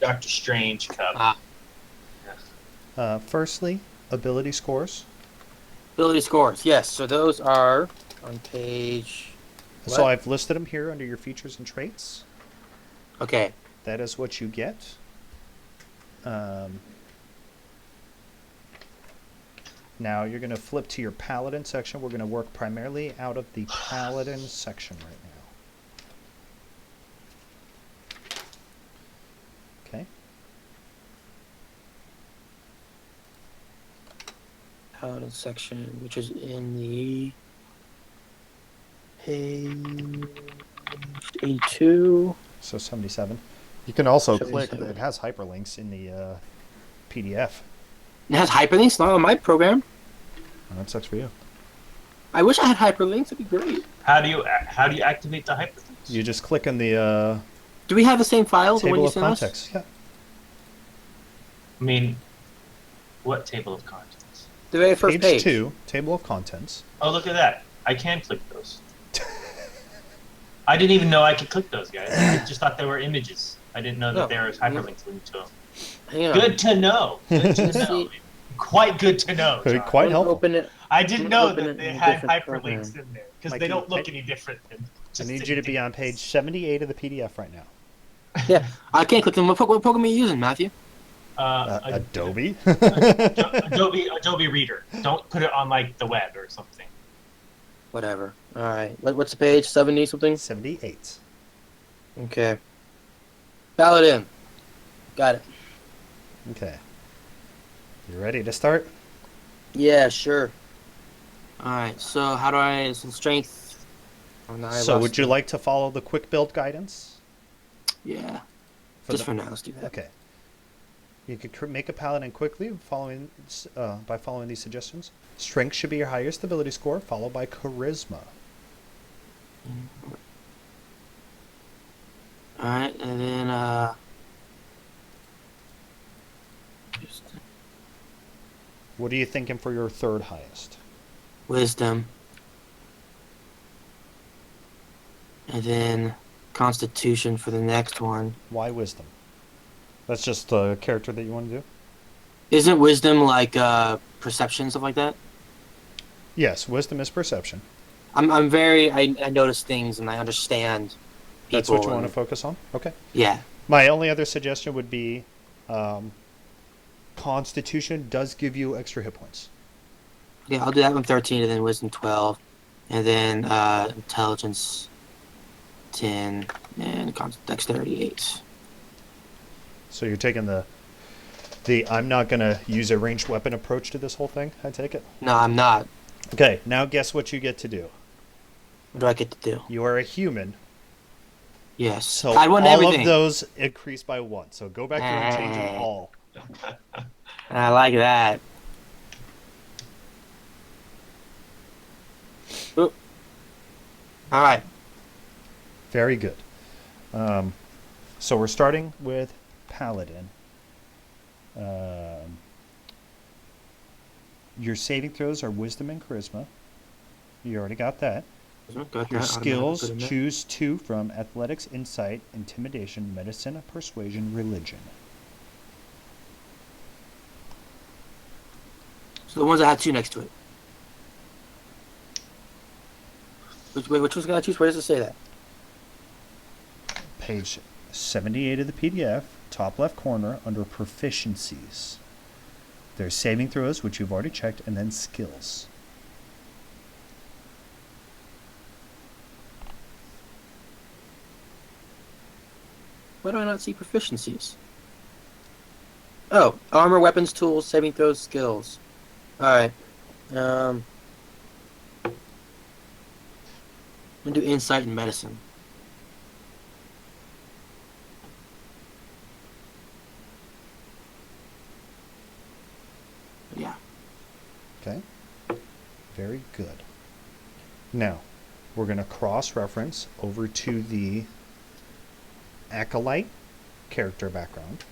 Doctor Strange cup. firstly, ability scores. Ability scores, yes. So those are on page. So What? I've listed them here under your features and traits. Okay. That is what you get. Now you're going to flip to your Paladin section. We're going to work primarily out of the Paladin section right now. Okay. Paladin section, which is in the page 82. So 77. You can also click. 77. It has hyperlinks in the PDF. It has hyperlinks, not on my program. Oh, that sucks for you. I wish I had hyperlinks. That'd be great. How do you activate the hyperlinks? You just click on the Do we have the same file? The one table you of sent us? context. Yeah. I mean, what table of contents? The very first page. 2, table of contents. Oh, look at that! I can click those. I didn't even know I could click those, guys. I just thought they were images. I didn't know that No. there was hyperlinks linked to them. Hang on. Good to know. Good to Let's know. see. Quite good to know. John. Quite I'm gonna helpful. Open it. I didn't I'm know gonna open that it they in a had different hyperlinks program. in there because Like they you- don't look any different than. I Just need you to be on page 78 of the PDF right now. Yeah, I can't click them. What program are you using, Matthew? Adobe. Adobe Reader. Don't put it on like the web or something. Whatever. All right. What's the page? 70 something? 78. Okay. Paladin. Got it. Okay. You ready to start? Yeah, sure. All right. So how do I some strength? Oh, no, I So lost would you it. like to follow the quick build guidance? Yeah. For Just the- for now, let's do that. Okay. You could make a paladin quickly by following these suggestions. Strength should be your highest ability score, followed by charisma. All right, and then just What are you thinking for your third highest? wisdom, and then constitution for the next one. Why wisdom? That's just the character that you want to do? Isn't wisdom like perception, stuff like that? Yes, wisdom is perception. I'm very. I notice things and I understand people. That's what you and- want to focus on? Okay. Yeah. My only other suggestion would be Constitution does give you extra hit points. Yeah, I'll do that one 13, and then wisdom 12, and then intelligence 10, and dexterity 8. So you're taking the I'm not going to use a ranged weapon approach to this whole thing, I take it? No, I'm not. Okay, now guess what you get to do. What do I get to do? You are a human, Yes. so I want all everything. of those increase by 1. So go back there and change them all. I like that. Oop. All right. Very good. So we're starting with Paladin. Your saving throws are Wisdom and Charisma. You already got that. Got Your that. skills, Automatically put in there. choose 2 from Athletics, Insight, Intimidation, Medicine, Persuasion, Religion. So the ones that had 2 next to it. Which one's gonna choose? Where does it say that? Page 78 of the PDF, top left corner, under Proficiencies. There's saving throws, which you've already checked, and then skills. Why do I not see proficiencies? Oh, armor, weapons, tools, saving throws, skills. All right. I'm gonna do insight and medicine. Yeah. Okay. Very good. Now, we're going to cross-reference over to the Acolyte character background.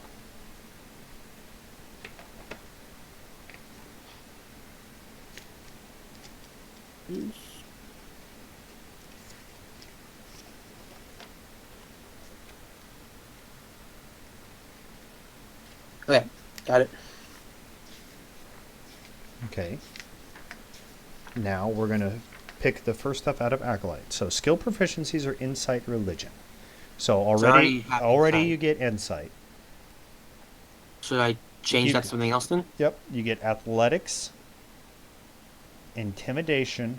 Okay, got it. Okay. Now we're going to pick the first stuff out of Acolyte. So skill proficiencies are Insight, Religion. So already have already Insight. you get Insight. Should I change You- that to something else then? Yep. You get Athletics, Intimidation,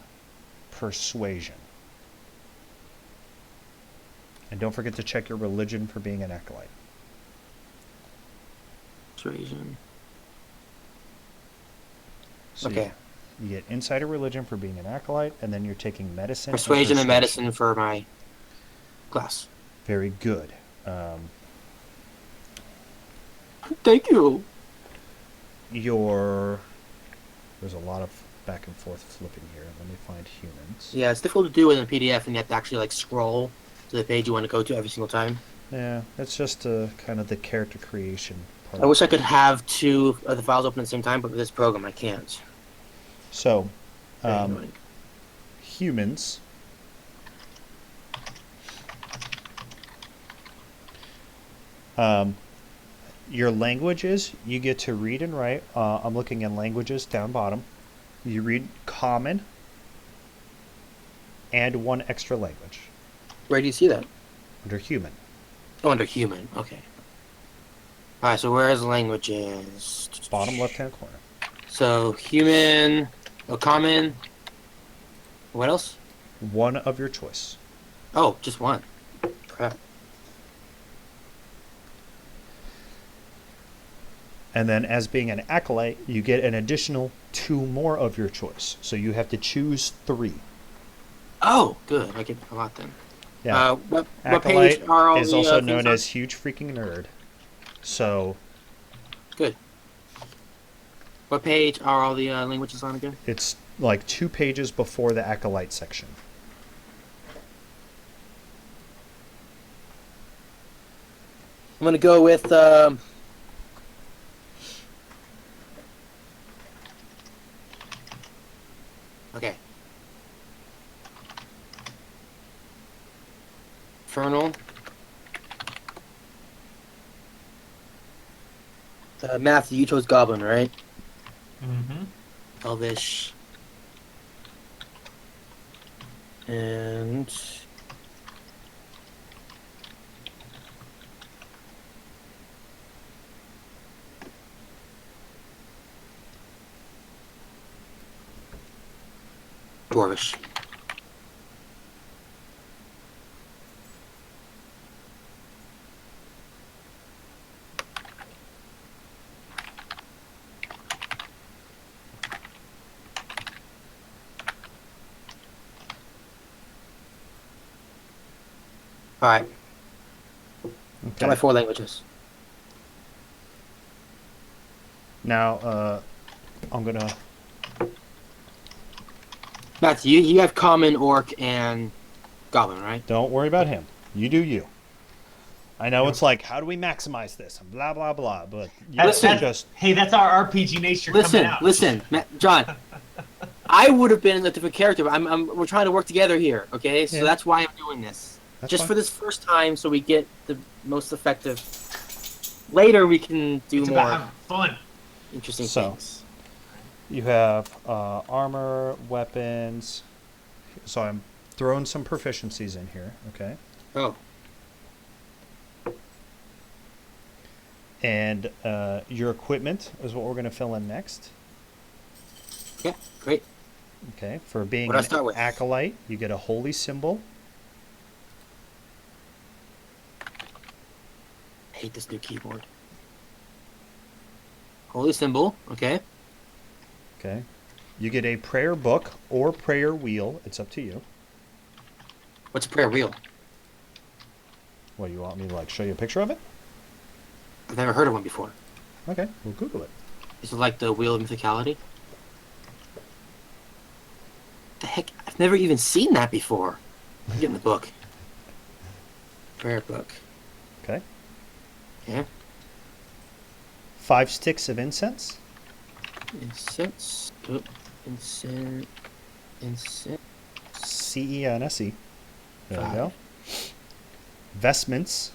Persuasion. And don't forget to check your religion for being an Acolyte. Persuasion. So Okay. You get Insight or Religion for being an Acolyte, and then you're taking Medicine. Persuasion and medicine for my class. Very good. Thank you. There's a lot of back and forth flipping here. Let me find humans. Yeah, it's difficult to do in a PDF, and you have to actually like scroll to the page you want to go to every single time. Yeah, that's just kind of the character creation part. I wish I could have two of the files open at the same time, but with this program I can't. So, Very annoying. humans. Your languages, you get to read and write. I'm looking in languages down bottom. You read Common and one extra language Where do you see that? under Human. Oh, under human. Okay. Alright, so where's languages? Bottom left-hand corner. So human, common. What else? One of your choice. Oh, just one. Crap. And then as being an acolyte, you get an additional 2 more of your choice. So you have to choose 3. Oh, good. I get a lot then. Yeah. What Acolyte page are all is the also things known on? as huge freaking nerd. So Good. What page are all the languages on again? it's like 2 pages before the acolyte section. I'm gonna go with okay. Infernal. Matthew, you chose Goblin, right? Mm-hmm. Elvish. And Dwarvish. All right. Got my 4 languages. Now, I'm going to... Matthew, you have Common, Orc, and Goblin, right? Don't worry about him. You do you. I know it's like, how do we maximize this? And blah, blah, blah. But you Listen. just... Hey, that's our RPG nature coming out. Listen, John. I would have been a different character, but we're trying to work together here, okay? So Yeah. that's why I'm doing this. That's Just fine. for this first time, so we get the most effective. Later, we can do It's more about having fun. interesting So. things. You have armor, weapons. So I'm throwing some proficiencies in here, okay? Oh, And your equipment is what we're going to fill in next. yeah, great. Okay, for being What do I an start with? acolyte, you get a holy symbol. I hate this new keyboard. Holy symbol, okay. Okay, You get a prayer book or prayer wheel. It's up to you. What's a prayer wheel? What, you want me to like show you a picture of it? I've never heard of one before. Okay, we'll Google it. Is it like the Wheel of Mythicality? The heck? I've never even seen that before. I'm getting the book. Prayer book. Okay. Yeah. 5 sticks of incense. Incense. Oh, incense. Incense. CENSE. There we 5. go. Vestments.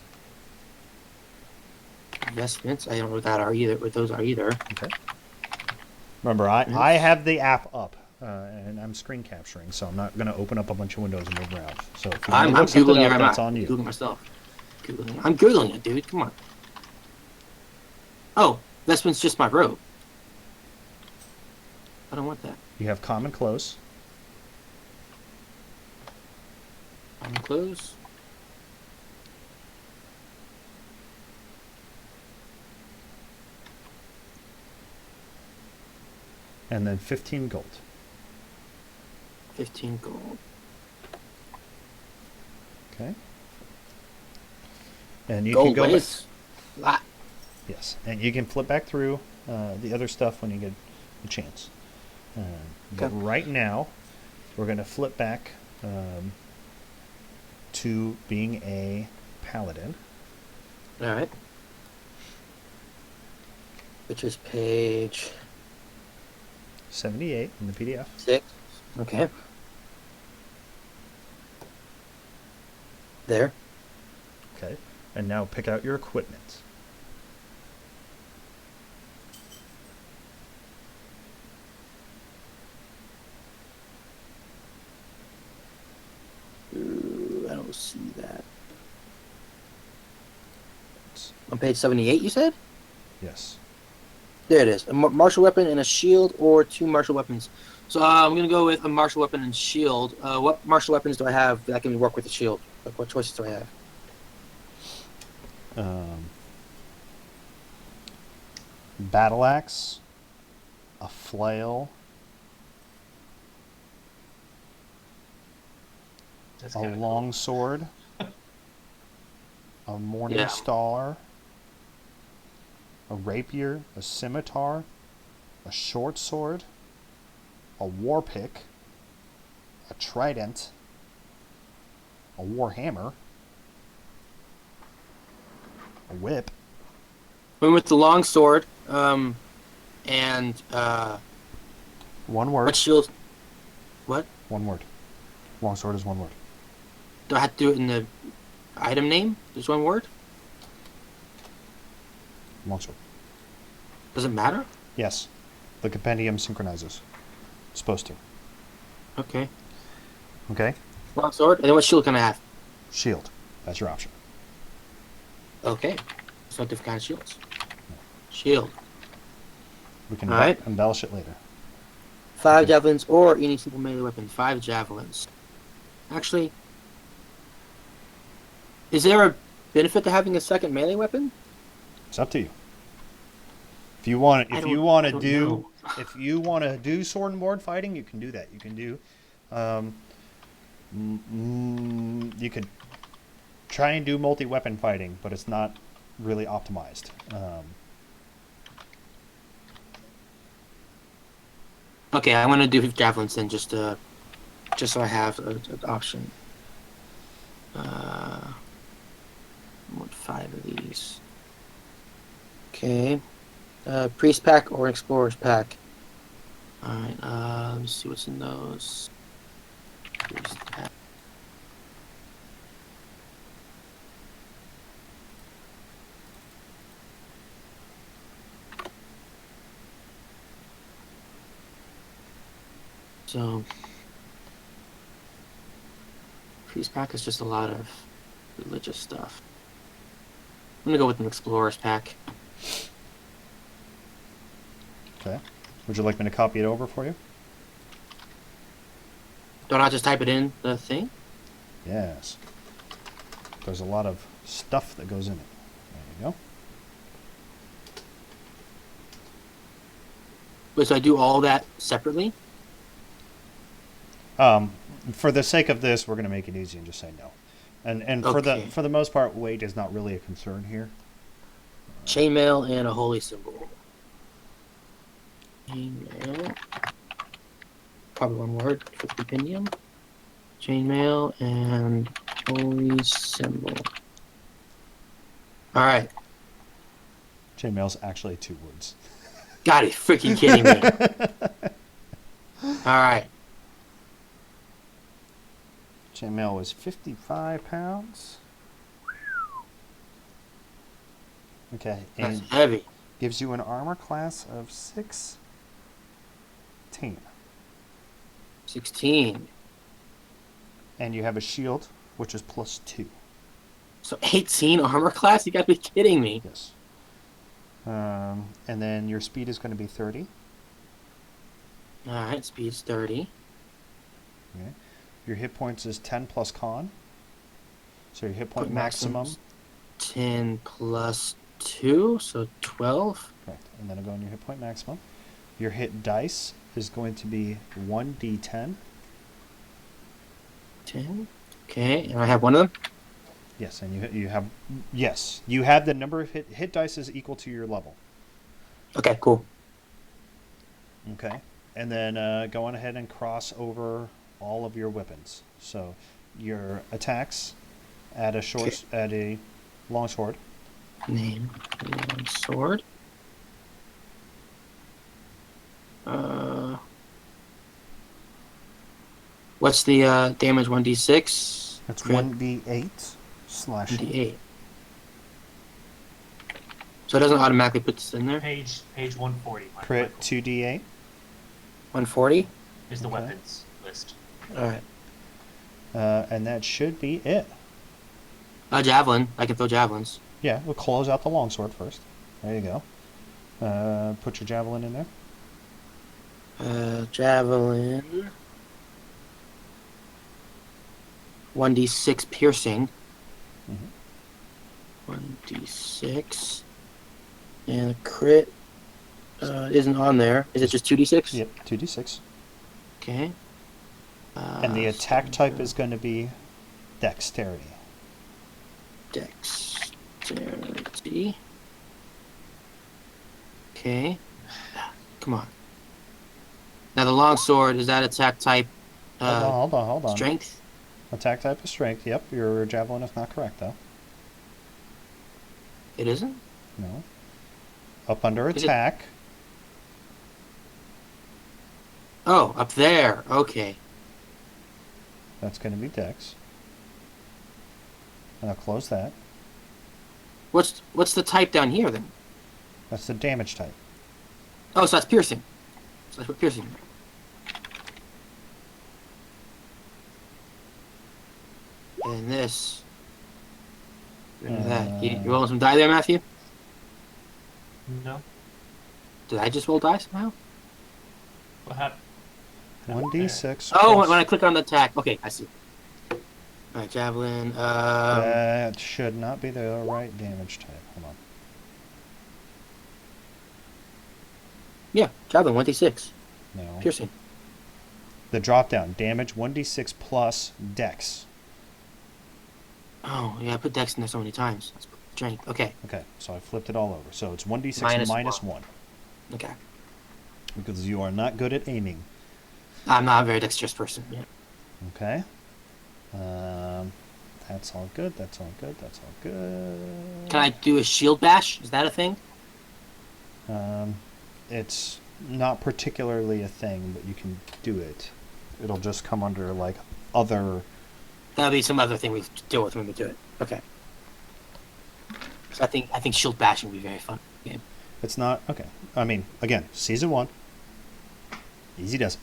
Investments. I don't know what that are either. What those are either. Okay. Remember, I have the app up, and I'm screen capturing, so I'm not going to open up a bunch of windows and move around. So if you want I'm to look something googling it up, right that's now. on you. Googling myself. Googling. I'm googling it, dude. Come on. Oh, vestments just my robe. I don't want that. You have common clothes. I'm close. And then 15 gold. 15 gold. Okay. And you Gold can go back. weighs a lot. Yes, and you can flip back through the other stuff when you get a chance. But Okay. right now, we're going to flip back to being a paladin. All right. Which is page 78 in the PDF. 6. Okay. There. Okay. And now pick out your equipment. Ooh, I don't see that. On page 78, you said? Yes. There it is. A martial weapon and a shield, or 2 martial weapons. So I'm going to go with a martial weapon and shield. What martial weapons do I have that can work with the shield? Like, what choices do I have? Battle axe, a flail, That's a kinda long sword, a morning Yeah. star, a rapier, a scimitar, a short sword, a war pick, a trident, a war hammer, a whip. Went with the long sword, and One word. what shield? What? One word. Long sword is one word. Do I have to do it in the item name? There's one word? Long sword. Does it matter? Yes. The compendium synchronizes. It's supposed to. Okay. Okay? Long sword. And then what shield can I have? Shield. That's your option. Okay. It's not different kind of shields. Shield. We can Alright. embellish it later. 5 Okay. javelins or any simple melee weapon. 5 javelins. Actually, is there a benefit to having a second melee weapon? It's up to you. If you want, I if don't- you want I to don't do, know. if you want to do sword and board fighting, you can do that. You can do, you could try and do multi-weapon fighting, but it's not really optimized. Okay, I want to do javelins then, just so I have an option. I want 5 of these. Okay. Priest pack or explorer's pack. Alright, let me see what's in those. Priest pack. So, priest pack is just a lot of religious stuff. I'm gonna go with an explorer's pack. Okay. Would you like me to copy it over for you? Don't I just type it in the thing? Yes. There's a lot of stuff that goes in it. There you go. Wait, so I do all that separately? For the sake of this, we're going to make it easy and just say no. And Okay. for the most part, weight is not really a concern here. Chainmail and a holy symbol. Chainmail. Probably one word for the compendium. Chainmail and holy symbol. All right. Chainmail's actually 2 words. God, he's freaking kidding me. All right. Chainmail was 55 pounds. Okay, That's and heavy. gives you an armor class of 16. 16. And you have a shield, which is +2. So 18 armor class? You gotta be kidding me. Yes. And then your speed is going to be 30. All right, speed's 30. Okay. Your hit points is 10 plus con. So your hit point But maximum. maximum's 10 plus 2, so 12. Correct. And then I'll go on your hit point maximum. Your hit dice is going to be 1d10. 10. Okay, and I have one of them? Yes, and you have the number of hit dice is equal to your level. Okay, cool. Okay, and then go on ahead and cross over all of your weapons. So your attacks, add a longsword. Name, sword. What's the damage? 1d6? That's Crit? 1d8 slashing. 1d8. So it doesn't automatically put this in there? Page 140. Crit Michael, 2d8. 140? is the Okay. weapons list. Alright. And that should be it. Javelin. I can throw javelins. Yeah, we'll close out the longsword first. There you go. Put your javelin in there. Javelin. 1d6 piercing. Mhm. 1d6. And a crit isn't on there. Is it just 2d6? Yep, 2d6. Okay. And the attack type is going to be dexterity. Dexterity. Okay. Come on. Now the longsword, is that attack type Hold on. strength? Attack type is strength. Yep, your javelin is not correct, though. It isn't? No. Up under Is it- attack. Oh, up there. Okay. That's going to be dex. And I'll close that. What's the type down here then? That's the damage type. Oh, so that's piercing. So that's what piercing is. And this. Rid of that. You rolling some die there, Matthew? No. Did I just roll die somehow? What happened? 1d6. Oh, plus- when I click on the attack. Okay, I see. Alright, javelin. That should not be the right damage type. Hold on. Yeah, javelin, 1d6. No. Piercing. The drop down. Damage 1d6 plus dex. Oh, yeah, I put dex in there so many times. That's strength. Okay, Okay, so I flipped it all over. So it's 1d6 Minus minus one. 1. okay. Because you are not good at aiming. I'm not a very dexterous person. Yeah. Okay. That's all good. That's all good. That's all good. Can I do a shield bash? Is that a thing? It's not particularly a thing, but you can do it. It'll just come under like other. That'll be some other thing we deal with when we do it. Okay. So I think shield bashing would be very fun. Game. It's not okay. I mean, again, season 1. Easy does it.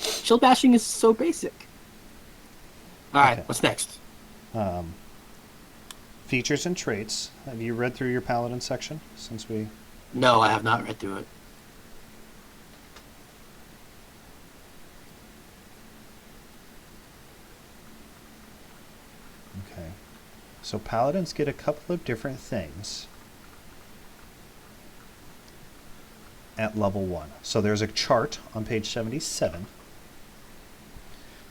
Shield bashing is so basic. All right, Okay. what's next? Features and traits. Have you read through your Paladin section since we? No, I have not read through it. Okay. So Paladins get a couple of different things at level 1. So there's a chart on page 77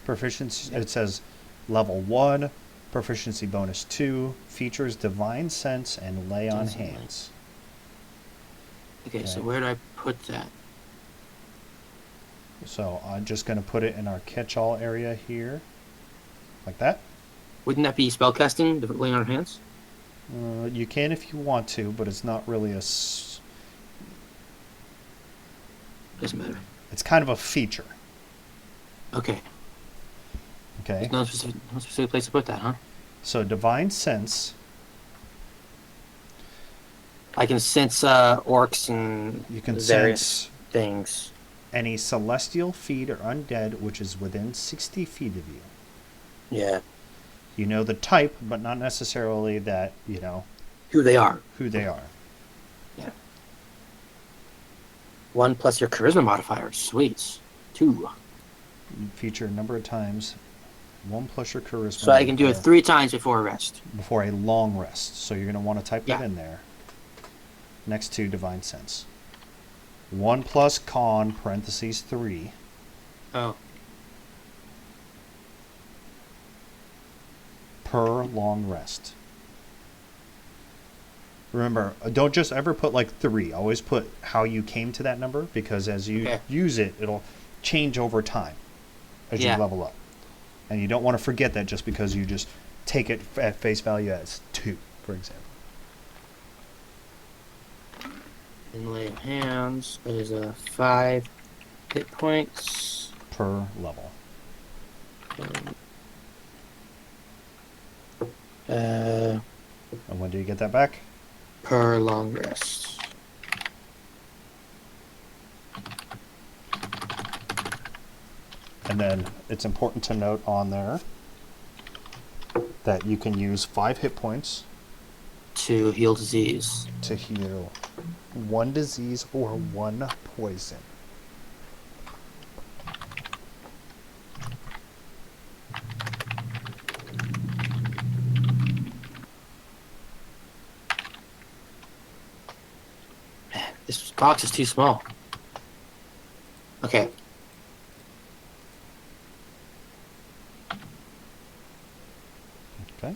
Proficiency. It says level 1, proficiency bonus 2, features divine sense and lay on Doesn't hands. Okay, so Okay. where do I put that? So I'm just going to put it in our catch-all area here, like that. Wouldn't that be spellcasting, the laying on hands? You can if you want to, but it's not really Doesn't matter. it's kind of a feature. Okay. Okay. There's no specific place to put that, huh? So divine sense, I can sense orcs and you can various sense things. any celestial feat or undead which is within 60 feet of you. Yeah. You know the type, but not necessarily that, Who they are. who they are. 1 plus your charisma modifier. Sweet. 2. You feature a number of times, 1 plus your charisma. So I can do it modifier 3 times before a rest. before a long rest. So you're going to want to type that Yeah. in there. Next to divine sense. 1 plus con, parentheses 3. Oh. Per long rest. Remember, don't just ever put like 3. Always put how you came to that number, because as you Okay. use it, it'll change over time as Yeah. you level up. And you don't want to forget that just because you just take it at face value as 2, for example. And lay of hands. That is 5 hit points. Per level. Uh, And when do you get that back? per long rest. And then it's important to note on there that you can use 5 hit points To heal disease. to heal 1 disease or 1 poison. This box is too small. Okay. Okay. I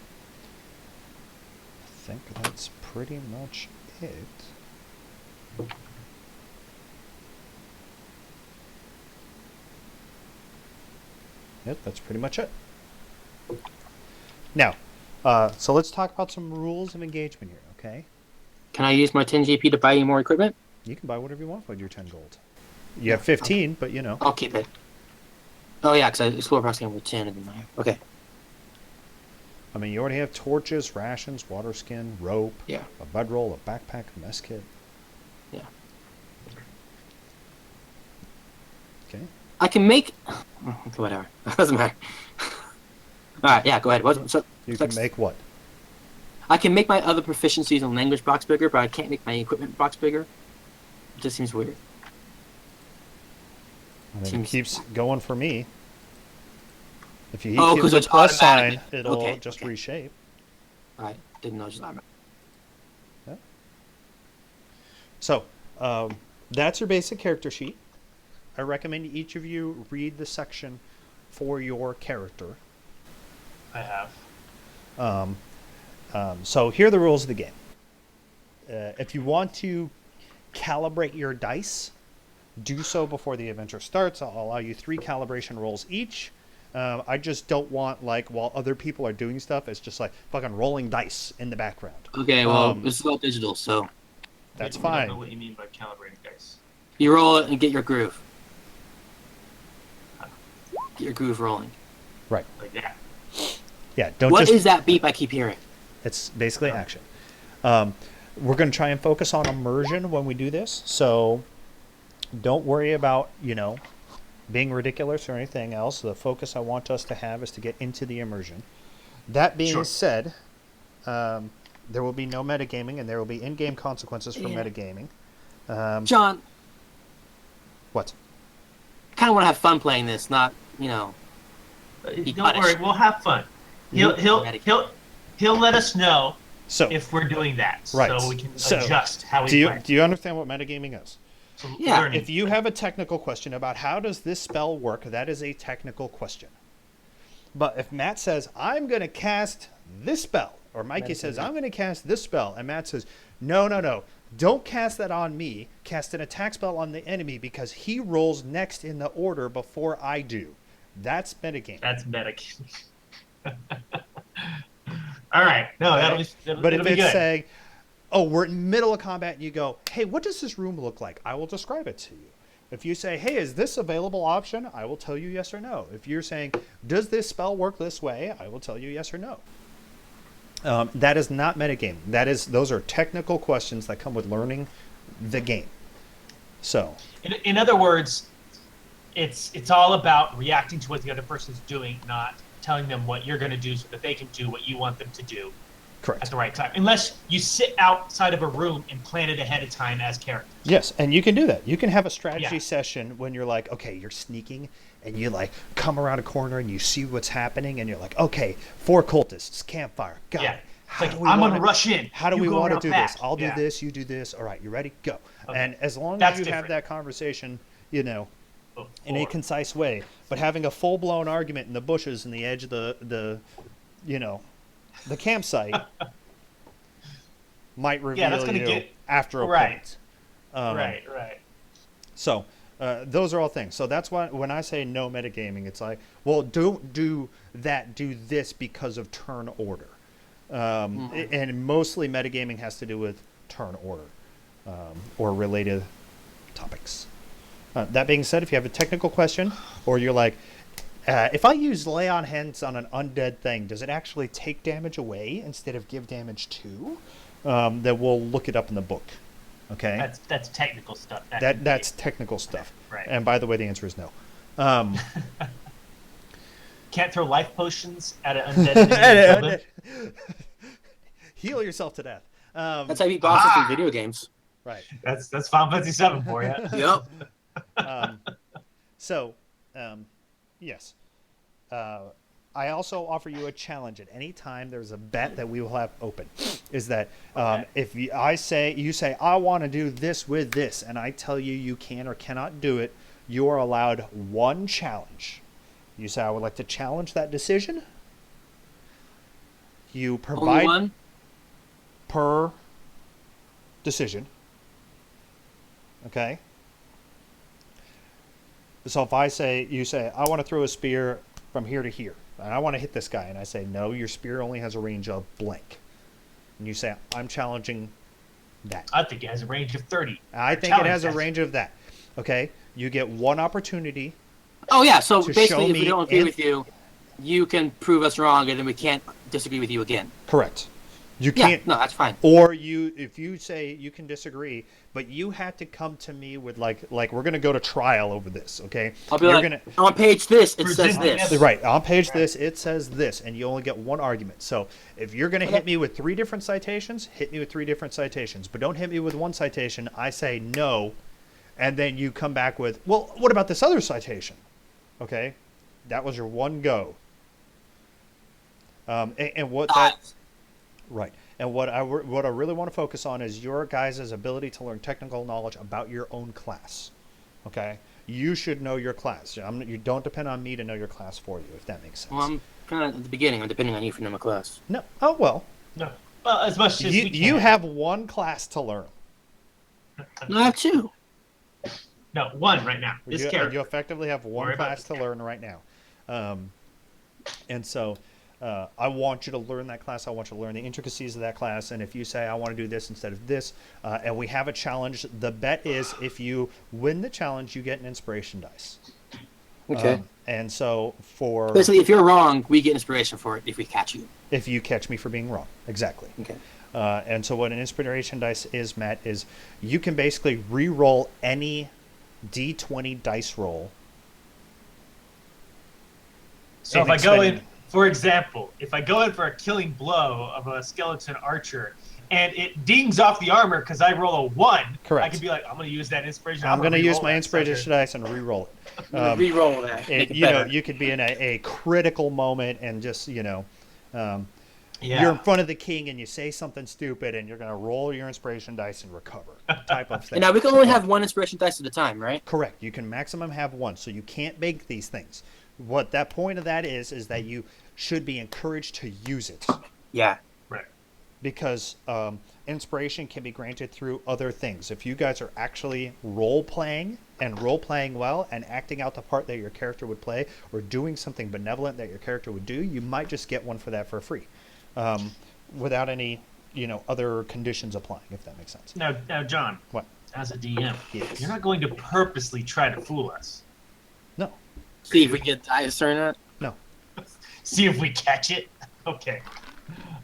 think that's pretty much it. Yep, that's pretty much it. Now, so let's talk about some rules of engagement here, okay? Can I use my 10 GP to buy you more equipment? You can buy whatever you want with your 10 gold. You have 15, but I'll keep it. Oh yeah, because I explore approximately with 10 in my... Okay. I mean, you already have torches, rations, water skin, rope, Yeah. a bedroll, a backpack, a mess kit. Yeah. Okay. I can make... Whatever. Doesn't matter. Alright, yeah, go ahead. So, You can make what? I can make my other proficiencies in language box bigger, but I can't make my equipment box bigger. It just seems weird. I mean, it Seems- keeps going for me. If you Oh, hit 'cause the it's plus sign, automatic. it'll Okay, just okay. reshape. Alright, didn't know it was not. So, that's your basic character sheet. I recommend each of you read the section for your character. I have. So here are the rules of the game. If you want to calibrate your dice, do so before the adventure starts. I'll allow you 3 calibration rolls each. I just don't want, like, while other people are doing stuff, it's just like fucking rolling dice in the background. Okay, well, Um, this is all digital, so That's We don't know fine. what you mean by calibrating dice. you roll it and get your groove. Get your groove rolling. Right. Like that. Yeah, don't What just... is that beep I keep hearing? It's basically action. We're going to try and focus on immersion when we do this, so don't worry about, being ridiculous or anything else. The focus I want us to have is to get into the immersion. That being Sure. said, there will be no metagaming, and there will be in-game consequences for Yeah. metagaming. John, What? I kind of want to have fun playing this, not, Don't punished. worry, we'll have fun. He'll let us know So, if we're doing that, Right. so we can So, adjust how we do play. you understand what metagaming is? So Yeah. learning. If you have a technical question about how does this spell work, that is a technical question. But if Matt says, I'm going to cast this spell, or Mikey says, I'm going to cast this spell, and Matt says, no, don't cast that on me. Cast an attack spell on the enemy because he rolls next in the order before I do. That's metagaming. That's metagaming. All right. No, that'll be But if be it's good. saying, oh, we're in the middle of combat, and you go, hey, what does this room look like? I will describe it to you. If you say, hey, is this available option? I will tell you yes or no. If you're saying, does this spell work this way? I will tell you yes or no. That is not metagaming. Those are technical questions that come with learning the game. So, in other words, it's all about reacting to what the other person's doing, not telling them what you're going to do so that they can do what you want them to do correct. at the right time. Unless you sit outside of a room and plan it ahead of time as characters. Yes, and you can do that. You can have a strategy Yeah. session when you're like, okay, you're sneaking, and you like come around a corner and you see what's happening, and you're like, okay, 4 cultists, campfire, got Yeah. it. It's like, I'm going to rush in. How do You we go want to around do back. this? I'll do Yeah. this, you do this. All right, you ready? Go. Okay. And as long That's as you have different. that conversation, in a Before. concise way, but having a full-blown argument in the bushes in the edge of the campsite might reveal that's gonna you get- after a Right. point. Right. So those are all things. So that's why when I say no metagaming, it's like, well, don't do that. Do this because of turn order. And mostly metagaming has to do with turn order or related topics. That being said, if you have a technical question or you're like, if I use lay on hands on an undead thing, does it actually take damage away instead of give damage to? Then we'll look it up in the book. Okay. That's technical stuff. That's technical stuff. Right. And by the way, the answer is no. Can't throw life potions at an undead thing and kill them? Heal yourself to death. That's how you beat bosses in video games. Right. That's Final Fantasy 7 for you. Yep. Yes. I also offer you a challenge at any time there's a bet that we will have open. Is that if you say I want to do this with this, and I tell you you can or cannot do it, you are allowed one challenge. You say I would like to challenge that decision. You Only provide one? per decision. Okay. So if you say, I want to throw a spear from here to here, and I want to hit this guy, and I say, no, your spear only has a range of blank. And you say, I'm challenging that. I think it has a range of 30. I think it has a range of that. Okay? You get one opportunity. Oh, yeah. So To basically, show if we me don't agree and- with you, you can prove us wrong, and then we can't disagree with you again. Correct. You Yeah, can't. no, that's fine. Or if you say you can disagree, but you had to come to me with like we're gonna go to trial over this, okay? I'll be You're like, gonna, on page this, it says Present this. evidence. right on page this it says this, and you only get one argument. So if you're gonna hit me with 3 different citations, hit me with 3 different citations, but don't hit me with one citation. I say no, and then you come back with, well, what about this other citation? Okay, that was your one go. And what that. Right. And what I really want to focus on is your guys' ability to learn technical knowledge about your own class. Okay? You should know your class. You don't depend on me to know your class for you, if that makes sense. Well, I'm kind of at the beginning. I'm depending on you for number class. No. Oh, well. No. Well, as much as we can. You have one class to learn. No, I have 2. No, 1 right now. This You character. effectively have one Worry about class this to learn right now. And so I want you to learn that class. I want you to learn the intricacies of that class. And if you say, I want to do this instead of this, and we have a challenge, the bet is if you win the challenge, you get an inspiration dice. Okay. And so for Basically, if you're wrong, we get inspiration for it if we catch you. if you catch me for being wrong. Exactly. Okay. And so what an inspiration dice is, Matt, is you can basically re-roll any D20 dice roll. So and if I go expend- in, for example, if I go in for a killing blow of a skeleton archer and it dings off the armor because I roll a 1, Correct. I could be like, I'm going to use that inspiration. I'm going to use re-roll my that inspiration sucker. dice and re-roll it. I'm gonna re-roll that. Make it You know, better. you could be in a critical moment and just, you're in Yeah. front of the king and you say something stupid and you're going to roll your inspiration dice and recover type of thing. And now we can only have 1 inspiration dice at a time, right? Correct. You can maximum have 1, so you can't bake these things. What that point of that is that you should be encouraged to use it. Yeah. Right. Because inspiration can be granted through other things. If you guys are actually role-playing and role-playing well and acting out the part that your character would play or doing something benevolent that your character would do, you might just get one for that for free without any other conditions applying, if that makes sense. Now, John, What? as a DM, Yes. you're not going to purposely try to fool us. No. See if we get dice or not. No. See if we catch it. Okay.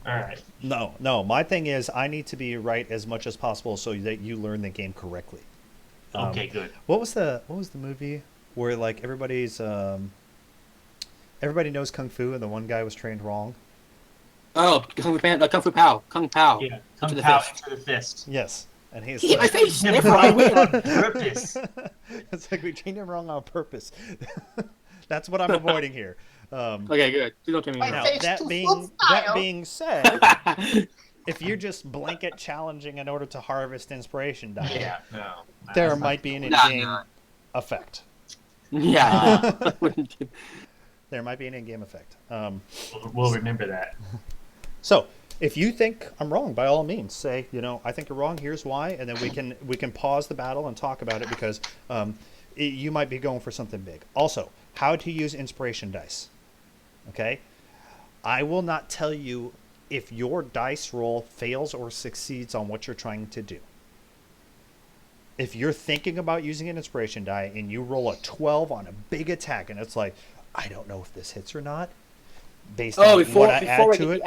All right. No. My thing is I need to be right as much as possible so that you learn the game correctly. Okay, good. What was the movie where like everybody knows kung fu and the one guy was trained wrong? Oh, Kung Fu Pao. Kung Pao. Yeah. Kung Into the Pao fist. into the fist. Yes, and he's Yeah, my like, face. Him Therefore, I wrong win. on purpose. it's like we trained him wrong on purpose. That's what I'm avoiding here. Okay, good. Please don't tell me Now no. that being said, if you're just blanket challenging in order to harvest inspiration die, Yeah. No. there that's might be an Nah, in-game nah. effect. Yeah. There might be an in-game effect. We'll remember that. So, if you think I'm wrong, by all means, say, I think you're wrong. Here's why, and then we can pause the battle and talk about it because you might be going for something big. Also, how to use inspiration dice. Okay, I will not tell you if your dice roll fails or succeeds on what you're trying to do. If you're thinking about using an inspiration die and you roll a 12 on a big attack and it's like, I don't know if this hits or not, based on what I add to it,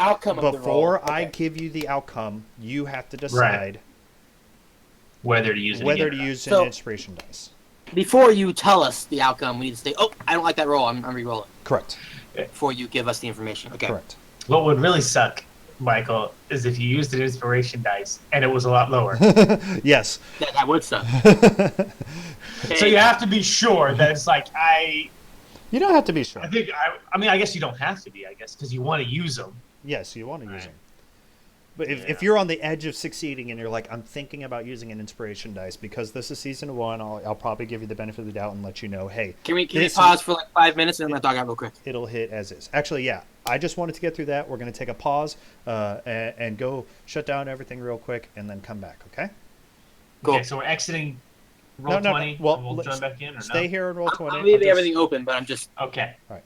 before I give you the outcome, you have to decide Whether to use it whether again to or not. use So- an inspiration dice. Before you tell us the outcome, we need to say, "Oh, I don't like that roll. I'm re-rolling." Correct. Before you give us the information. Okay. Correct. What would really suck, Michael, is if you used an inspiration dice and it was a lot lower. Yes. That would suck. So you have to be sure that it's like You don't have to be sure. I guess you don't have to be, I guess, because you want to use them. Yes, you want to use Right. them. But if Yeah. you're on the edge of succeeding and you're like, I'm thinking about using an inspiration dice because this is season 1, I'll probably give you the benefit of the doubt and let you know, hey, Can we This- pause for like 5 minutes and let dog out real quick? it'll hit as is. Actually, yeah, I just wanted to get through that. We're going to take a pause and go shut down everything real quick and then come back, okay? Cool. Okay, so we're exiting roll No. 20. Well, and we'll let's join back in, or Stay no? here and roll 20. I'm leaving I'll just- everything open, but I'm just Okay. All right.